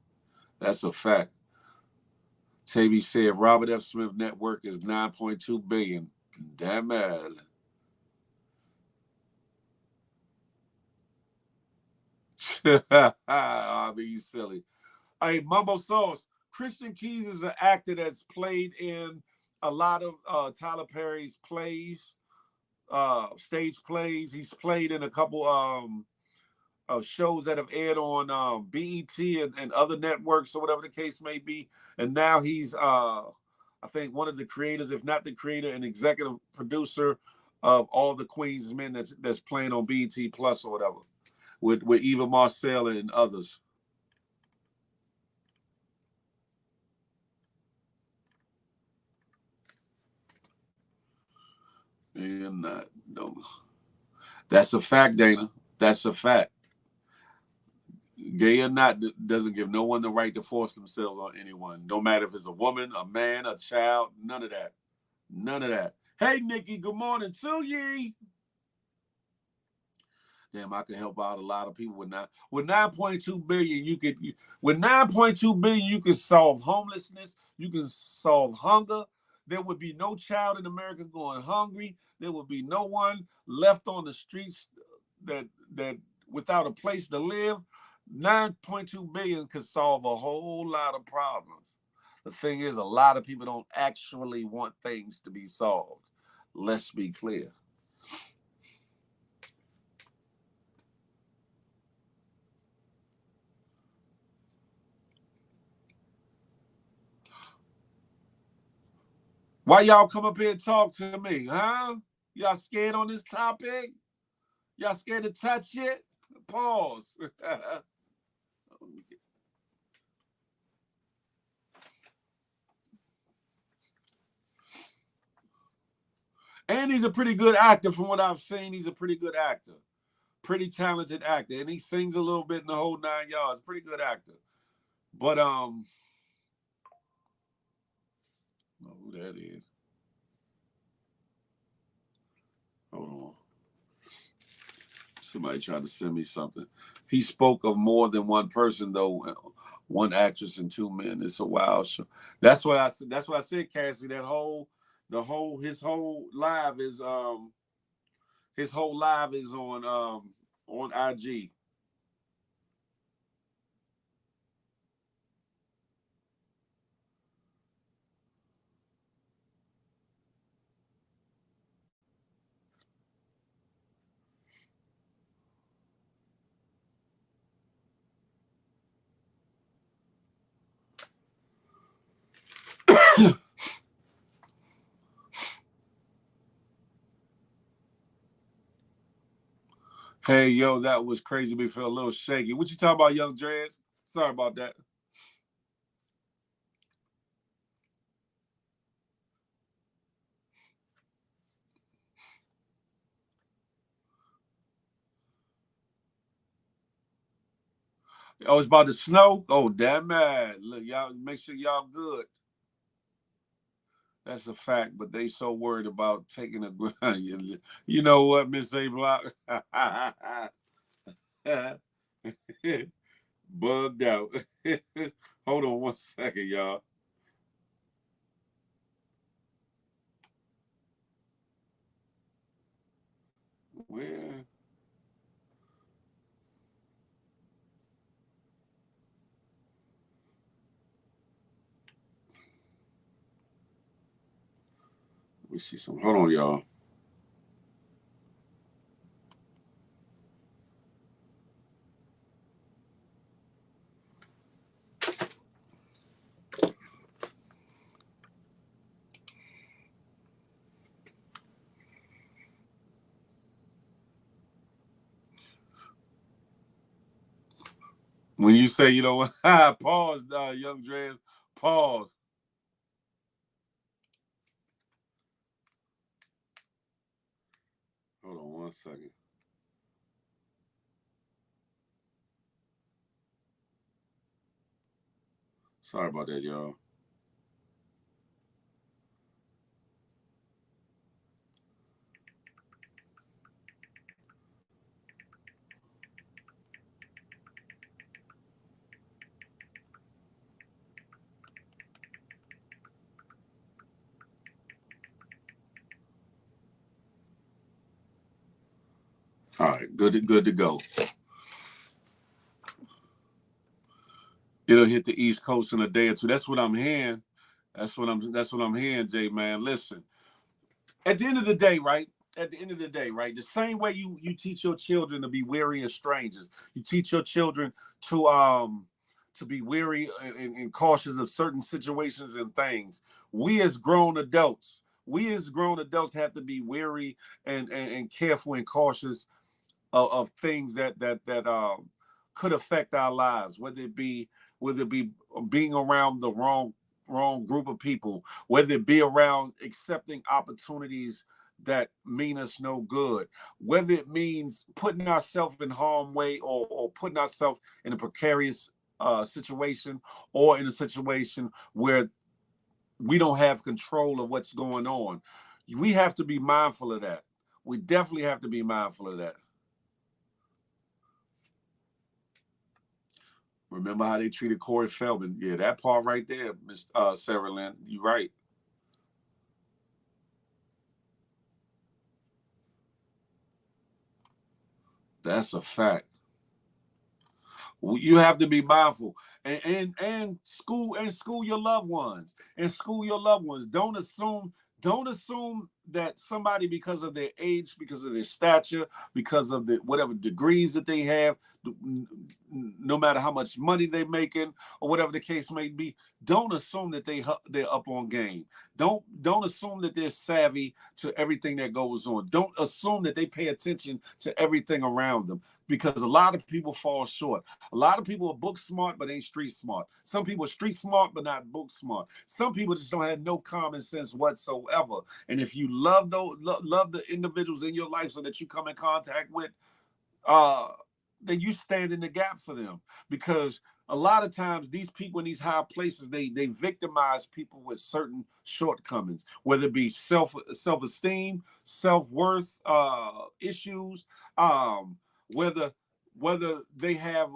B: That's a fact. Tavy said Robert F. Smith network is $9.2 billion. Damn it. I mean, you silly. Hey, Mumbo Sauce. Christian Keys is an actor that's played in a lot of Tyler Perry's plays, stage plays. He's played in a couple of shows that have aired on BET and other networks or whatever the case may be. And now he's, I think, one of the creators, if not the creator, and executive producer of All the Queen's Men that's playing on BET Plus or whatever, with Eva Marcel and others. And no, that's a fact, Dana. That's a fact. Gay or not, doesn't give no one the right to force themselves on anyone. No matter if it's a woman, a man, a child, none of that. None of that. Hey, Nikki, good morning to ye. Damn, I could help out a lot of people with 9.2 billion. With 9.2 billion, you can solve homelessness. You can solve hunger. There would be no child in America going hungry. There would be no one left on the streets that without a place to live. 9.2 billion could solve a whole lot of problems. The thing is, a lot of people don't actually want things to be solved. Let's be clear. Why y'all come up here and talk to me, huh? Y'all scared on this topic? Y'all scared to touch it? Pause. And he's a pretty good actor from what I've seen. He's a pretty good actor. Pretty talented actor. And he sings a little bit in the whole 9 yards. Pretty good actor. But, I don't know who that is. Hold on. Somebody tried to send me something. He spoke of more than one person, though. One actress and 2 men. It's a wild show. That's what I said. That's what I said, Cassie. His whole live is on IG. Hey, yo, that was crazy. Me feel a little shaky. What you talking about, Young Dreads? Sorry about that. Oh, it's about to snow? Oh, damn it. Look, y'all, make sure y'all good. That's a fact, but they so worried about taking a grind. You know what, Miss A Block? Bugged out. Hold on 1 second, y'all. Where? Let me see some. Hold on, y'all. When you say, you know what, pause, Young Dreads, pause. Hold on 1 second. Sorry about that, y'all. All right, good to go. It'll hit the East Coast in a day or two. That's what I'm hearing. That's what I'm hearing, Jay, man. Listen. At the end of the day, right? The same way you teach your children to be wary of strangers, you teach your children to be wary and cautious of certain situations and things. We as grown adults have to be wary and careful and cautious of things that could affect our lives, whether it be being around the wrong group of people, whether it be around accepting opportunities that mean us no good, whether it means putting ourselves in harm's way or putting ourselves in a precarious situation, or in a situation where we don't have control of what's going on. We have to be mindful of that. We definitely have to be mindful of that. Remember how they treated Corey Feldman? Yeah, that part right there, Miss Sarah Lynn. You're right. That's a fact. You have to be mindful and school your loved ones. Don't assume that somebody, because of their age, because of their stature, because of the whatever degrees that they have, no matter how much money they're making or whatever the case may be, don't assume that they're up on game. Don't assume that they're savvy to everything that goes on. Don't assume that they pay attention to everything around them, because a lot of people fall short. A lot of people are book smart but ain't street smart. Some people are street smart but not book smart. Some people just don't have no common sense whatsoever. And if you love the individuals in your life so that you come in contact with, then you stand in the gap for them. Because a lot of times these people in these high places, they victimize people with certain shortcomings, whether it be self-esteem, self-worth issues, whether they have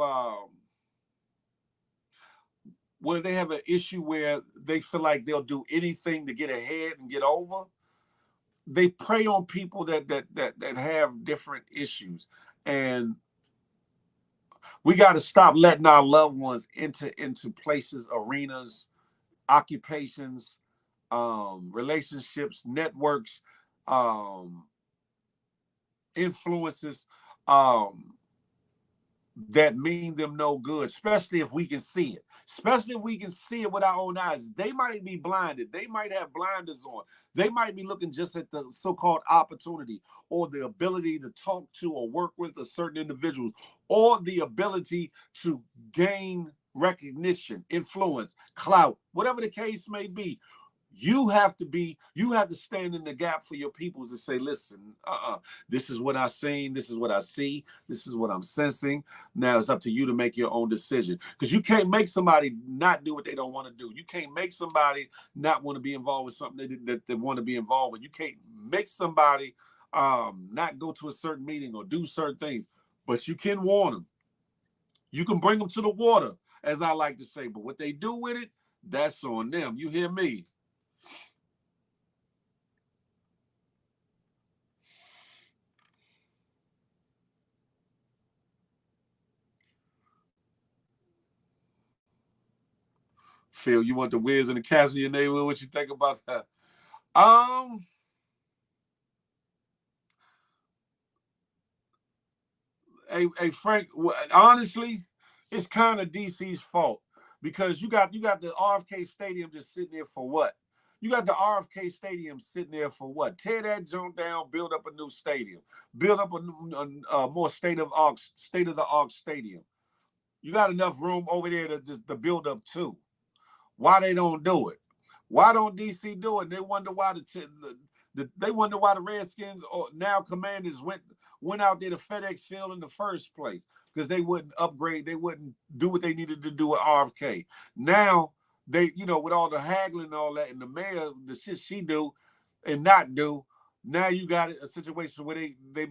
B: where they have an issue where they feel like they'll do anything to get ahead and get over. They prey on people that have different issues. And we got to stop letting our loved ones into places, arenas, occupations, relationships, networks, influences, that mean them no good, especially if we can see it. Especially if we can see it with our own eyes. They might be blinded. They might have blinders on. They might be looking just at the so-called opportunity or the ability to talk to or work with a certain individuals, or the ability to gain recognition, influence, clout, whatever the case may be. You have to stand in the gap for your peoples and say, listen, this is what I seen, this is what I see, this is what I'm sensing. Now it's up to you to make your own decision. Because you can't make somebody not do what they don't want to do. You can't make somebody not want to be involved with something that they want to be involved with. You can't make somebody not go to a certain meeting or do certain things. But you can warn them. You can bring them to the water, as I like to say. But what they do with it, that's on them. You hear me? Phil, you want the Wiz and the Cavs in your neighborhood? What you think about that? Hey Frank, honestly, it's kind of DC's fault, because you got the RFK Stadium just sitting there for what? You got the RFK Stadium sitting there for what? Tear that joint down, build up a new stadium, build up a more state of the art stadium. You got enough room over there to build up too. Why they don't do it? Why don't DC do it? They wonder why they wonder why the Redskins, or now Commanders, went out there to FedEx Field in the first place, because they wouldn't upgrade. They wouldn't do what they needed to do at RFK. Now they, with all the haggling and all that, and the mayor, the shit she do and not do. Now you got a situation where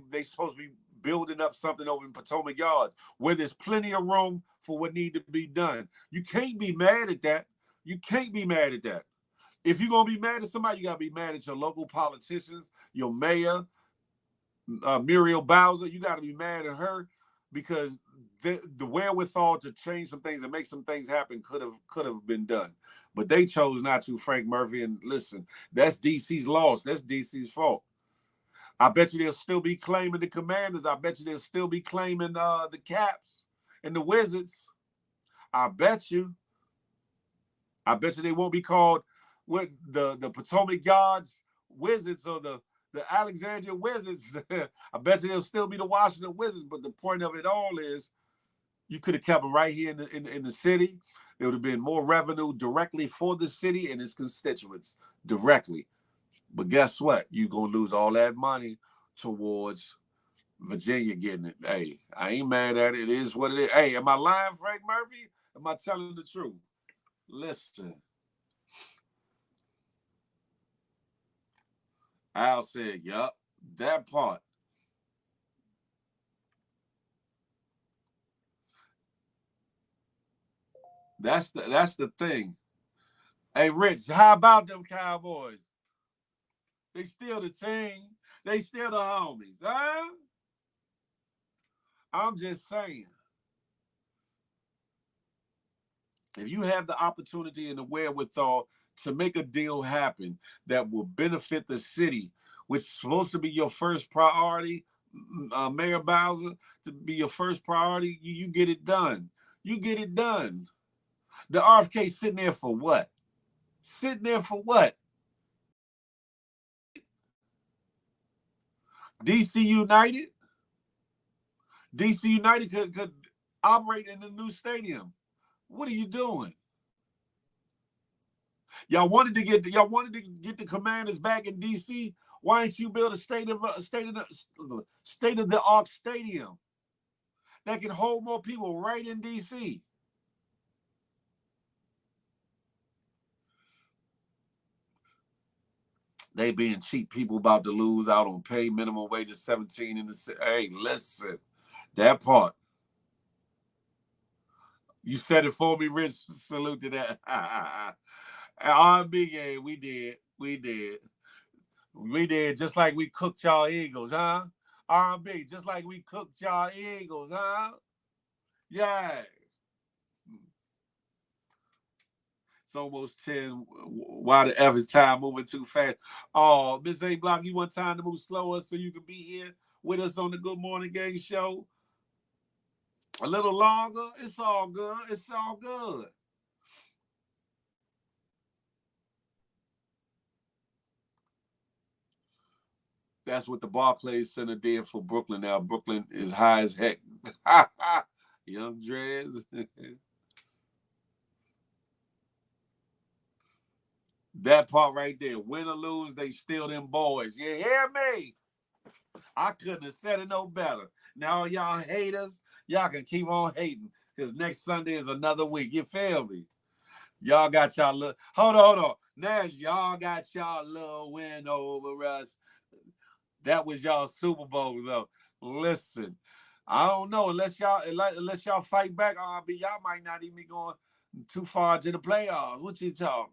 B: they supposed to be building up something over in Potomac Yards, where there's plenty of room for what need to be done. You can't be mad at that. You can't be mad at that. If you're going to be mad at somebody, you got to be mad at your local politicians, your mayor, Muriel Bowser. You got to be mad at her, because the wherewithal to change some things and make some things happen could have been done. But they chose not to, Frank Murphy. And listen, that's DC's loss. That's DC's fault. I bet you they'll still be claiming the Commanders. I bet you they'll still be claiming the Caps and the Wizards. I bet you they won't be called with the Potomac Yards Wizards or the Alexandria Wizards. I bet you they'll still be the Washington Wizards. But the point of it all is, you could have kept them right here in the city. It would have been more revenue directly for the city and its constituents directly. But guess what? You're going to lose all that money towards Virginia getting it. Hey, I ain't mad at it. It is what it is. Hey, am I lying, Frank Murphy? Am I telling the truth? Listen. Al said, yup, that part. That's the thing. Hey, Rich, how about them Cowboys? They still the team. They still the homies, huh? I'm just saying. If you have the opportunity and the wherewithal to make a deal happen that will benefit the city, which is supposed to be your first priority, Mayor Bowser, to be your first priority, you get it done. You get it done. The RFK sitting there for what? Sitting there for what? DC United? DC United could operate in the new stadium. What are you doing? Y'all wanted to get the Commanders back in DC. Why ain't you build a state of the art stadium that can hold more people right in DC? They being cheap. People about to lose out on pay minimum wage of 17 in the. Hey, listen, that part. You said it for me, Rich. Salute to that. R&B game, we did. Just like we cooked y'all Eagles, huh? R&B, just like we cooked y'all Eagles, huh? Yeah. It's almost 10. Why the F is time moving too fast? Oh, Miss A Block, you want time to move slower so you can be here with us on the Good Morning Gang show? A little longer? It's all good. It's all good. That's what the Barclays Center did for Brooklyn. Now Brooklyn is high as heck. Young Drez. That part right there. Win or lose, they still them boys. You hear me? I couldn't have said it no better. Now y'all haters, y'all can keep on hating because next Sunday is another week. You feel me? Y'all got y'all little. Hold on. Now y'all got y'all little win over us. That was y'all Super Bowl though. Listen, I don't know unless y'all fight back. Y'all might not even be going too far to the playoffs. What you talking?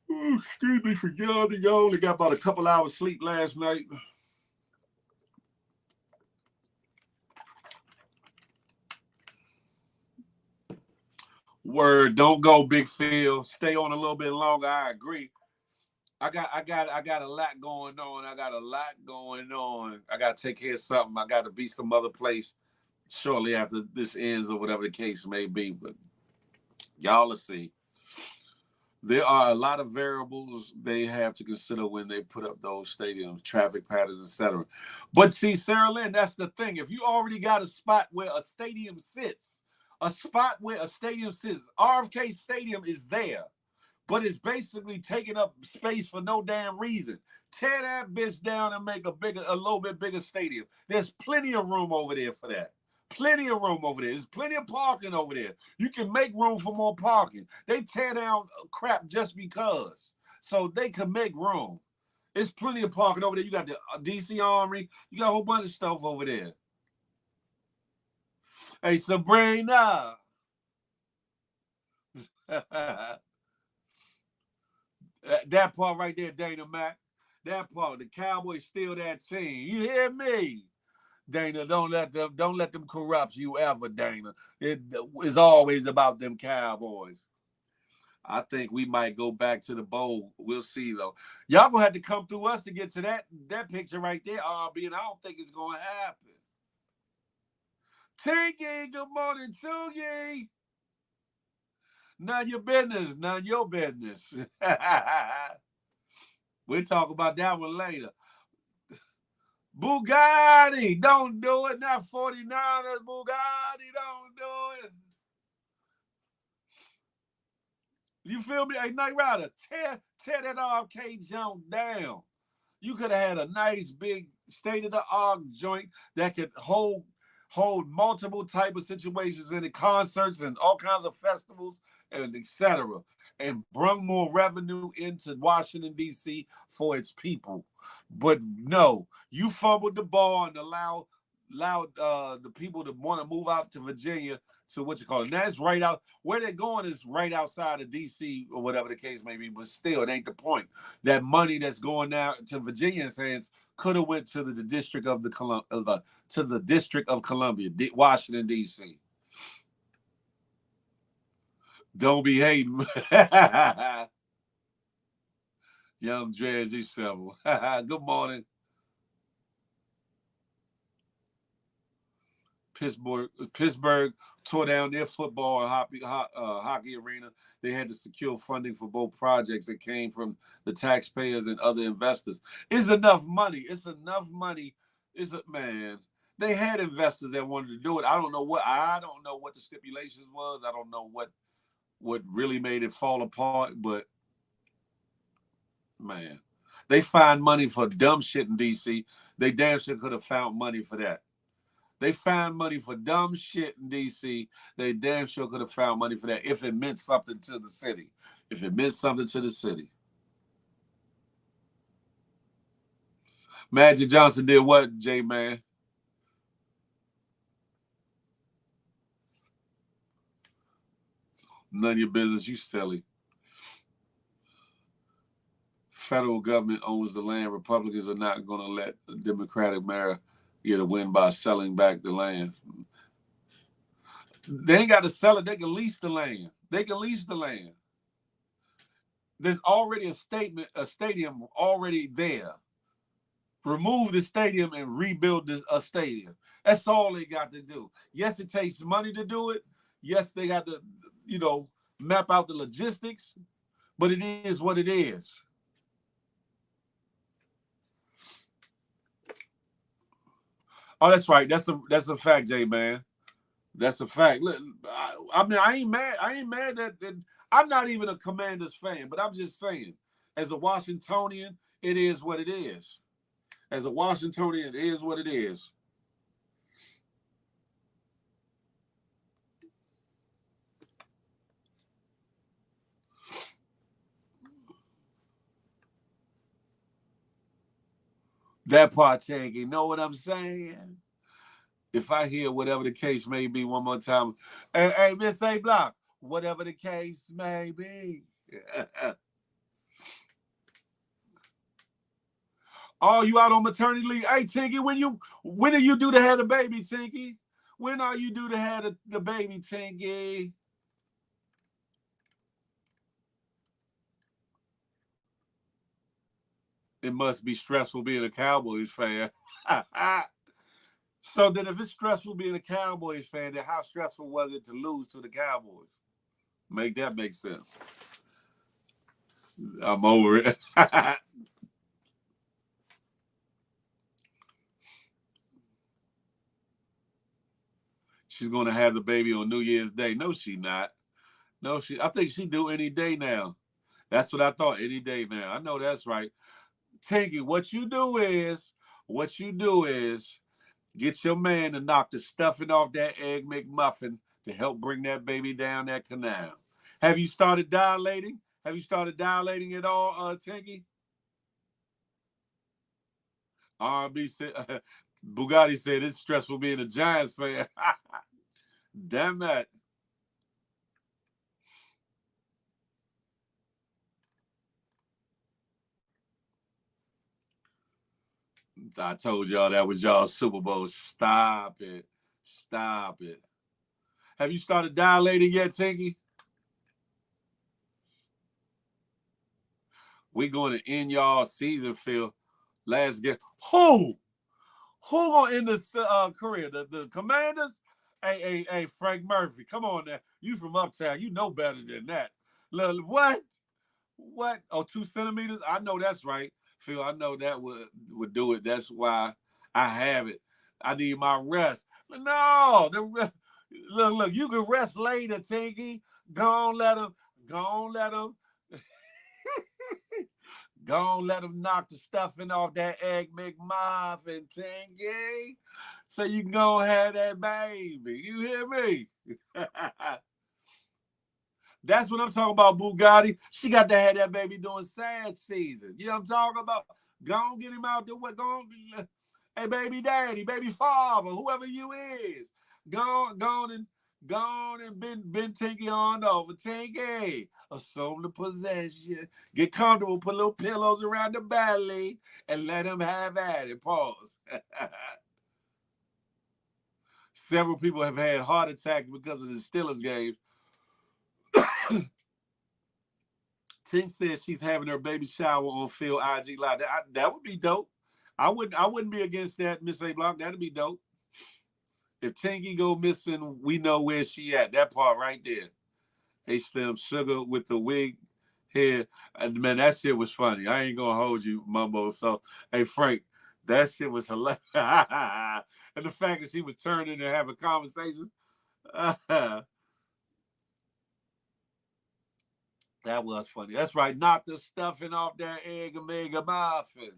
B: Excuse me for yawning. Y'all only got about a couple hours sleep last night. Word, don't go, Big Phil. Stay on a little bit longer. I agree. I got a lot going on. I got to take care of something. I got to be some other place shortly after this ends or whatever the case may be. But y'all will see. There are a lot of variables they have to consider when they put up those stadiums, traffic patterns, etc. But see, Sarah Lynn, that's the thing. If you already got a spot where a stadium sits, RFK Stadium is there, but it's basically taking up space for no damn reason. Tear that bitch down and make a little bit bigger stadium. There's plenty of room over there for that. Plenty of room over there. There's plenty of parking over there. You can make room for more parking. They tear down crap just because. So they can make room. There's plenty of parking over there. You got the DC Armory. You got a whole bunch of stuff over there. Hey, Sabrina. That part right there, Dana Mac. That part. The Cowboys steal that team. You hear me? Dana, don't let them corrupt you ever, Dana. It is always about them Cowboys. I think we might go back to the bowl. We'll see though. Y'all gonna have to come through us to get to that picture right there, RB, and I don't think it's gonna happen. Tinky, good morning to you. None your business. We'll talk about that one later. Bugatti, don't do it. Not 49ers, Bugatti, don't do it. You feel me? Hey, Night Rider, tear that arcade junk down. You could have had a nice big state-of-the-art joint that could hold multiple type of situations in the concerts and all kinds of festivals and etc. and bring more revenue into Washington, D.C. for its people. But no, you fumbled the ball and allowed the people to want to move out to Virginia to what you call it. And that's right out where they're going is right outside of DC or whatever the case may be. But still, it ain't the point. That money that's going now to Virginia's hands could have went to the District of Columbia, Washington D.C. Don't be hating. Young Jersey Several. Good morning. Pittsburgh tore down their football and hockey arena. They had to secure funding for both projects that came from the taxpayers and other investors. It's enough money. It's enough money. Man. They had investors that wanted to do it. I don't know what the stipulations was. I don't know what really made it fall apart, but man, they find money for dumb shit in DC. They damn sure could have found money for that. They found money for dumb shit in DC. They damn sure could have found money for that if it meant something to the city. If it meant something to the city. Magic Johnson did what, J-Man? None of your business, you silly. Federal government owns the land. Republicans are not going to let a Democratic mayor get a win by selling back the land. They ain't got to sell it. They can lease the land. There's already a stadium already there. Remove the stadium and rebuild a stadium. That's all they got to do. Yes, it takes money to do it. Yes, they got to, map out the logistics, but it is what it is. Oh, that's right. That's a fact, J-Man. That's a fact. Look, I ain't mad. I ain't mad that I'm not even a Commanders fan, but I'm just saying, as a Washingtonian, it is what it is. As a Washingtonian, it is what it is. That part, Tank, you know what I'm saying? If I hear whatever the case may be one more time, hey, Miss A Block, whatever the case may be. Oh, you out on maternity leave? Hey, Tinky, when are you due to have a baby, Tinky? When are you due to have the baby, Tinky? It must be stressful being a Cowboys fan. So then if it's stressful being a Cowboys fan, then how stressful was it to lose to the Cowboys? Make that make sense. I'm over it. She's going to have the baby on New Year's Day. No, she not. I think she do any day now. That's what I thought, any day now. I know that's right. Tinky, what you do is get your man to knock the stuffing off that Egg McMuffin to help bring that baby down that canal. Have you started dilating? Have you started dilating at all, Tinky? R&B said, Bugatti said it's stressful being a Giants fan. Damn that. I told y'all that was y'all's Super Bowl. Stop it. Have you started dilating yet, Tinky? We going to end y'all season, Phil. Last game. Who gonna end this career? The Commanders? Hey, Frank Murphy. Come on now. You from Uptown. You know better than that. What? What? Oh, 2 centimeters? I know that's right, Phil. I know that would do it. That's why I have it. I need my rest. No, look, you can rest later, Tinky. Go on, let him. Go on, let him knock the stuffing off that Egg McMuffin, Tinky. So you can go and have that baby. You hear me? That's what I'm talking about, Bugatti. She got to have that baby doing sad season. You know what I'm talking about? Go on, get him out there. Go on. Hey, baby daddy, baby father, whoever you is. Go on and bend Tinky on over. Tinky, assume the possession. Get comfortable, put little pillows around the belly, and let him have at it. Pause. Several people have had heart attacks because of the Steelers game. Tink says she's having her baby shower on Phil IG Live. That would be dope. I wouldn't be against that, Miss A Block. That'd be dope. If Tinky go missing, we know where she at. That part right there. Hey Slim Sugar with the wig hair. And man, that shit was funny. I ain't gonna hold you, Mumbo. So hey Frank, that shit was hilarious. And the fact that she was turning and having conversations. That was funny. That's right. Knock the stuffing off that egg and mega muffin.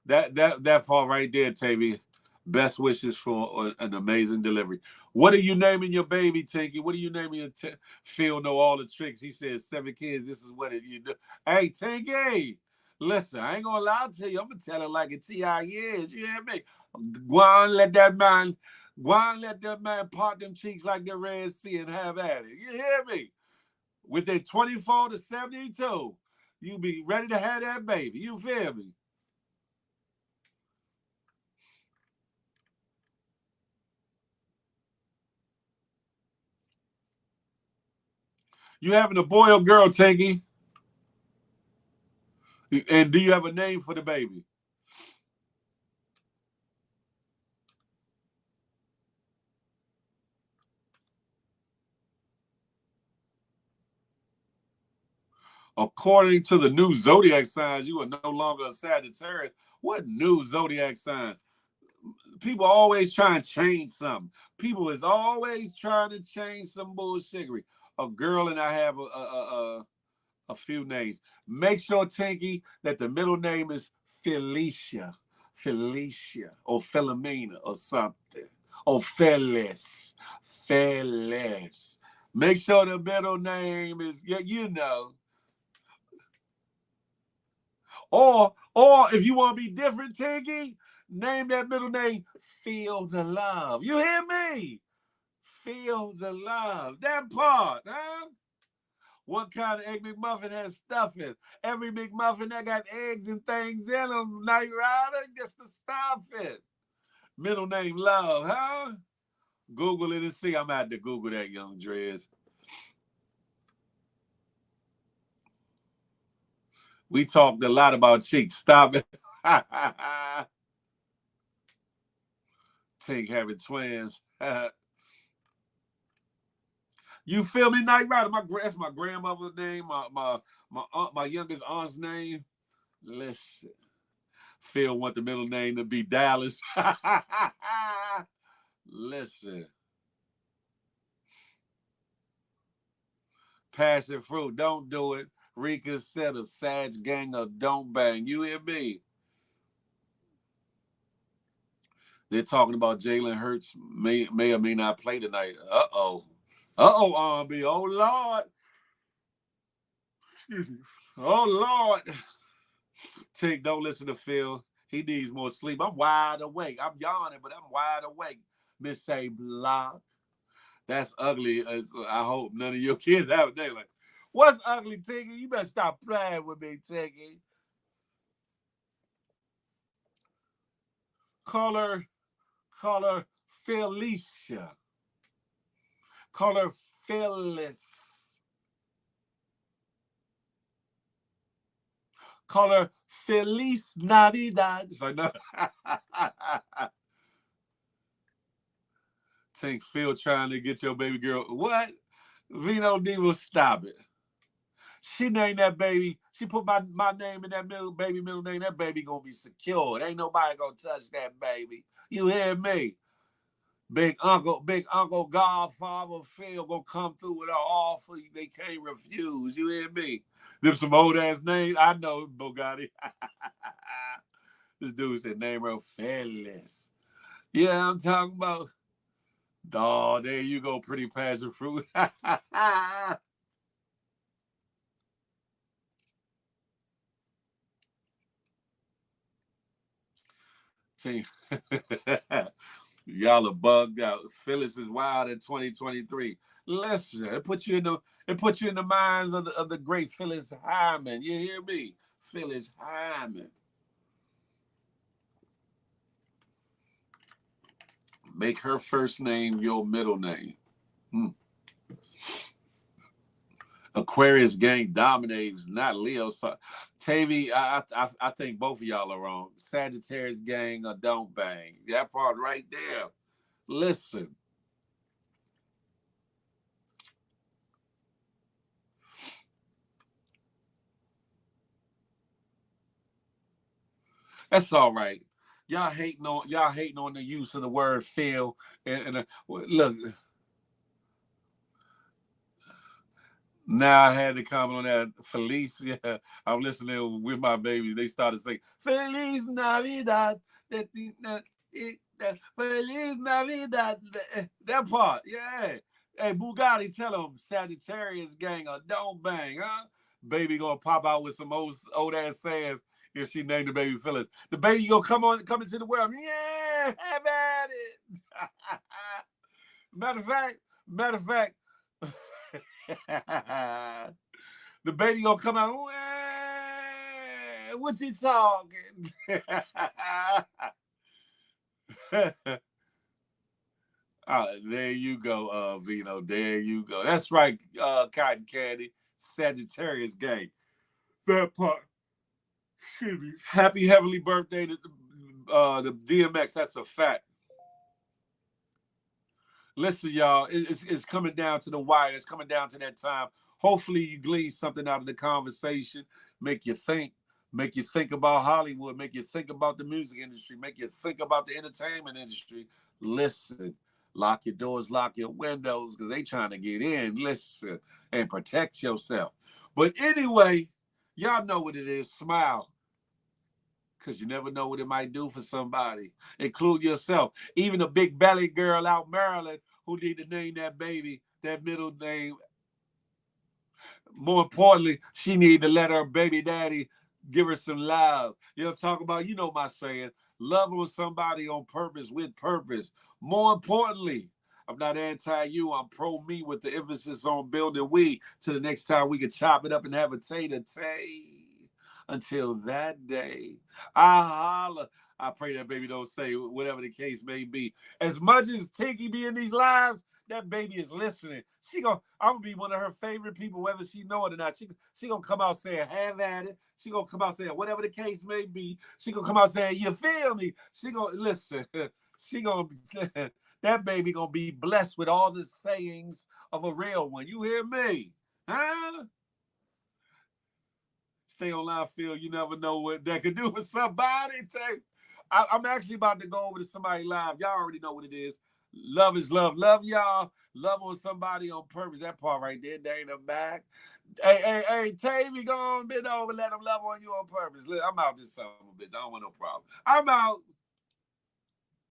B: That part right there, Tavy. Best wishes for an amazing delivery. What are you naming your baby, Tinky? What are you naming your Phil know all the tricks. He says 7 kids. This is what you do. Hey, Tinky, listen, I ain't gonna lie to you. I'm gonna tell it like a T.I. is. You hear me? Go on, let that man part them cheeks like the Red Sea and have at it. You hear me? With their 24 to 72, you be ready to have that baby. You feel me? You having a boy or girl, Tinky? And do you have a name for the baby? According to the new zodiac signs, you are no longer a Sagittarius. What new zodiac sign? People always trying to change something. People is always trying to change some bullshittery. A girl and I have a few names. Make sure, Tinky, that the middle name is Felicia, or Philomena, or something, or Phyllis. Make sure the middle name is, you know. Or if you want to be different, Tinky, name that middle name Feel the Love. You hear me? Feel the love. That part, huh? What kind of egg McMuffin has stuffing? Every McMuffin that got eggs and things in them, Night Rider gets to stuff it. Middle name Love, huh? Google it and see. I'm out to Google that, Young Drez. We talked a lot about cheeks. Stop it. Tink having twins. You feel me, Night Rider? That's my grandmother's name. My youngest aunt's name. Listen, Phil want the middle name to be Dallas. Listen, passion fruit. Don't do it. Reconsider. Sag gang or don't bang. You hear me? They're talking about Jalen Hurts may or may not play tonight. Uh-oh, R&B. Oh, Lord. Oh, Lord. Tick, don't listen to Phil. He needs more sleep. I'm wide awake. I'm yawning, but I'm wide awake. Miss A Block. That's ugly. I hope none of your kids have a day like, what's ugly, Tiggy? You better stop playing with me, Tiggy. Call her Felicia. Call her Phyllis. Call her Feliz Navidad. It's like, no. Tink Phil trying to get your baby girl. What? Vino D will stop it. She named that baby. She put my name in that middle name. That baby gonna be secured. Ain't nobody gonna touch that baby. You hear me? Big Uncle Godfather Phil gonna come through with an offer they can't refuse. You hear me? Them some old ass names. I know, Bugatti. This dude said name her Phyllis. Yeah, I'm talking about. Oh, there you go, pretty passion fruit. Team. Y'all are bugged out. Phyllis is wild in 2023. Listen, it puts you in the minds of the great Phyllis Hyman. You hear me? Phyllis Hyman. Make her first name your middle name. Aquarius gang dominates, not Leo. So, Tavy, I think both of y'all are wrong. Sagittarius gang or don't bang. That part right there. Listen. That's all right. Y'all hating on the use of the word feel. And look, now I had to comment on that. Feliz, yeah, I'm listening with my babies. They started saying Feliz Navidad. Feliz Navidad. That part, yeah. Hey, Bugatti, tell them Sagittarius gang or don't bang, huh? Baby gonna pop out with some old ass sayings if she named the baby Phyllis. The baby gonna come into the world. Yeah, have at it. Matter of fact, the baby gonna come out. What's he talking? There you go, Vino. There you go. That's right, Cotton Candy. Sagittarius gang. That part. Excuse me. Happy heavenly birthday to the DMX. That's a fact. Listen, y'all, it's coming down to the wire. It's coming down to that time. Hopefully you glean something out of the conversation, make you think about Hollywood, make you think about the music industry, make you think about the entertainment industry. Listen, lock your doors, lock your windows, because they trying to get in. Listen, and protect yourself. But anyway, y'all know what it is. Smile. Because you never know what it might do for somebody. Include yourself. Even a big belly girl out Maryland who need to name that baby, that middle name. More importantly, she need to let her baby daddy give her some love. You know, talk about, you know my saying, love on somebody on purpose, with purpose. More importantly, I'm not anti-you. I'm pro-me with the emphasis on building we. Till the next time we can chop it up and have a tay-to-tay. Until that day, I holla. I pray that baby don't say whatever the case may be. As much as Tinky be in these lives, that baby is listening. I'm gonna be one of her favorite people, whether she know it or not. She gonna come out saying, have at it. She gonna come out saying, whatever the case may be. She gonna come out saying, you feel me? She gonna listen. She gonna that baby gonna be blessed with all the sayings of a real one. You hear me? Huh? Stay online, Phil. You never know what that could do with somebody. I'm actually about to go over to somebody live. Y'all already know what it is. Love is love. Love y'all. Love on somebody on purpose. That part right there. They ain't a back. Hey, Tavy, go on, bend over. Let them love on you on purpose. Look, I'm out this son of a bitch. I don't want no problem. I'm out.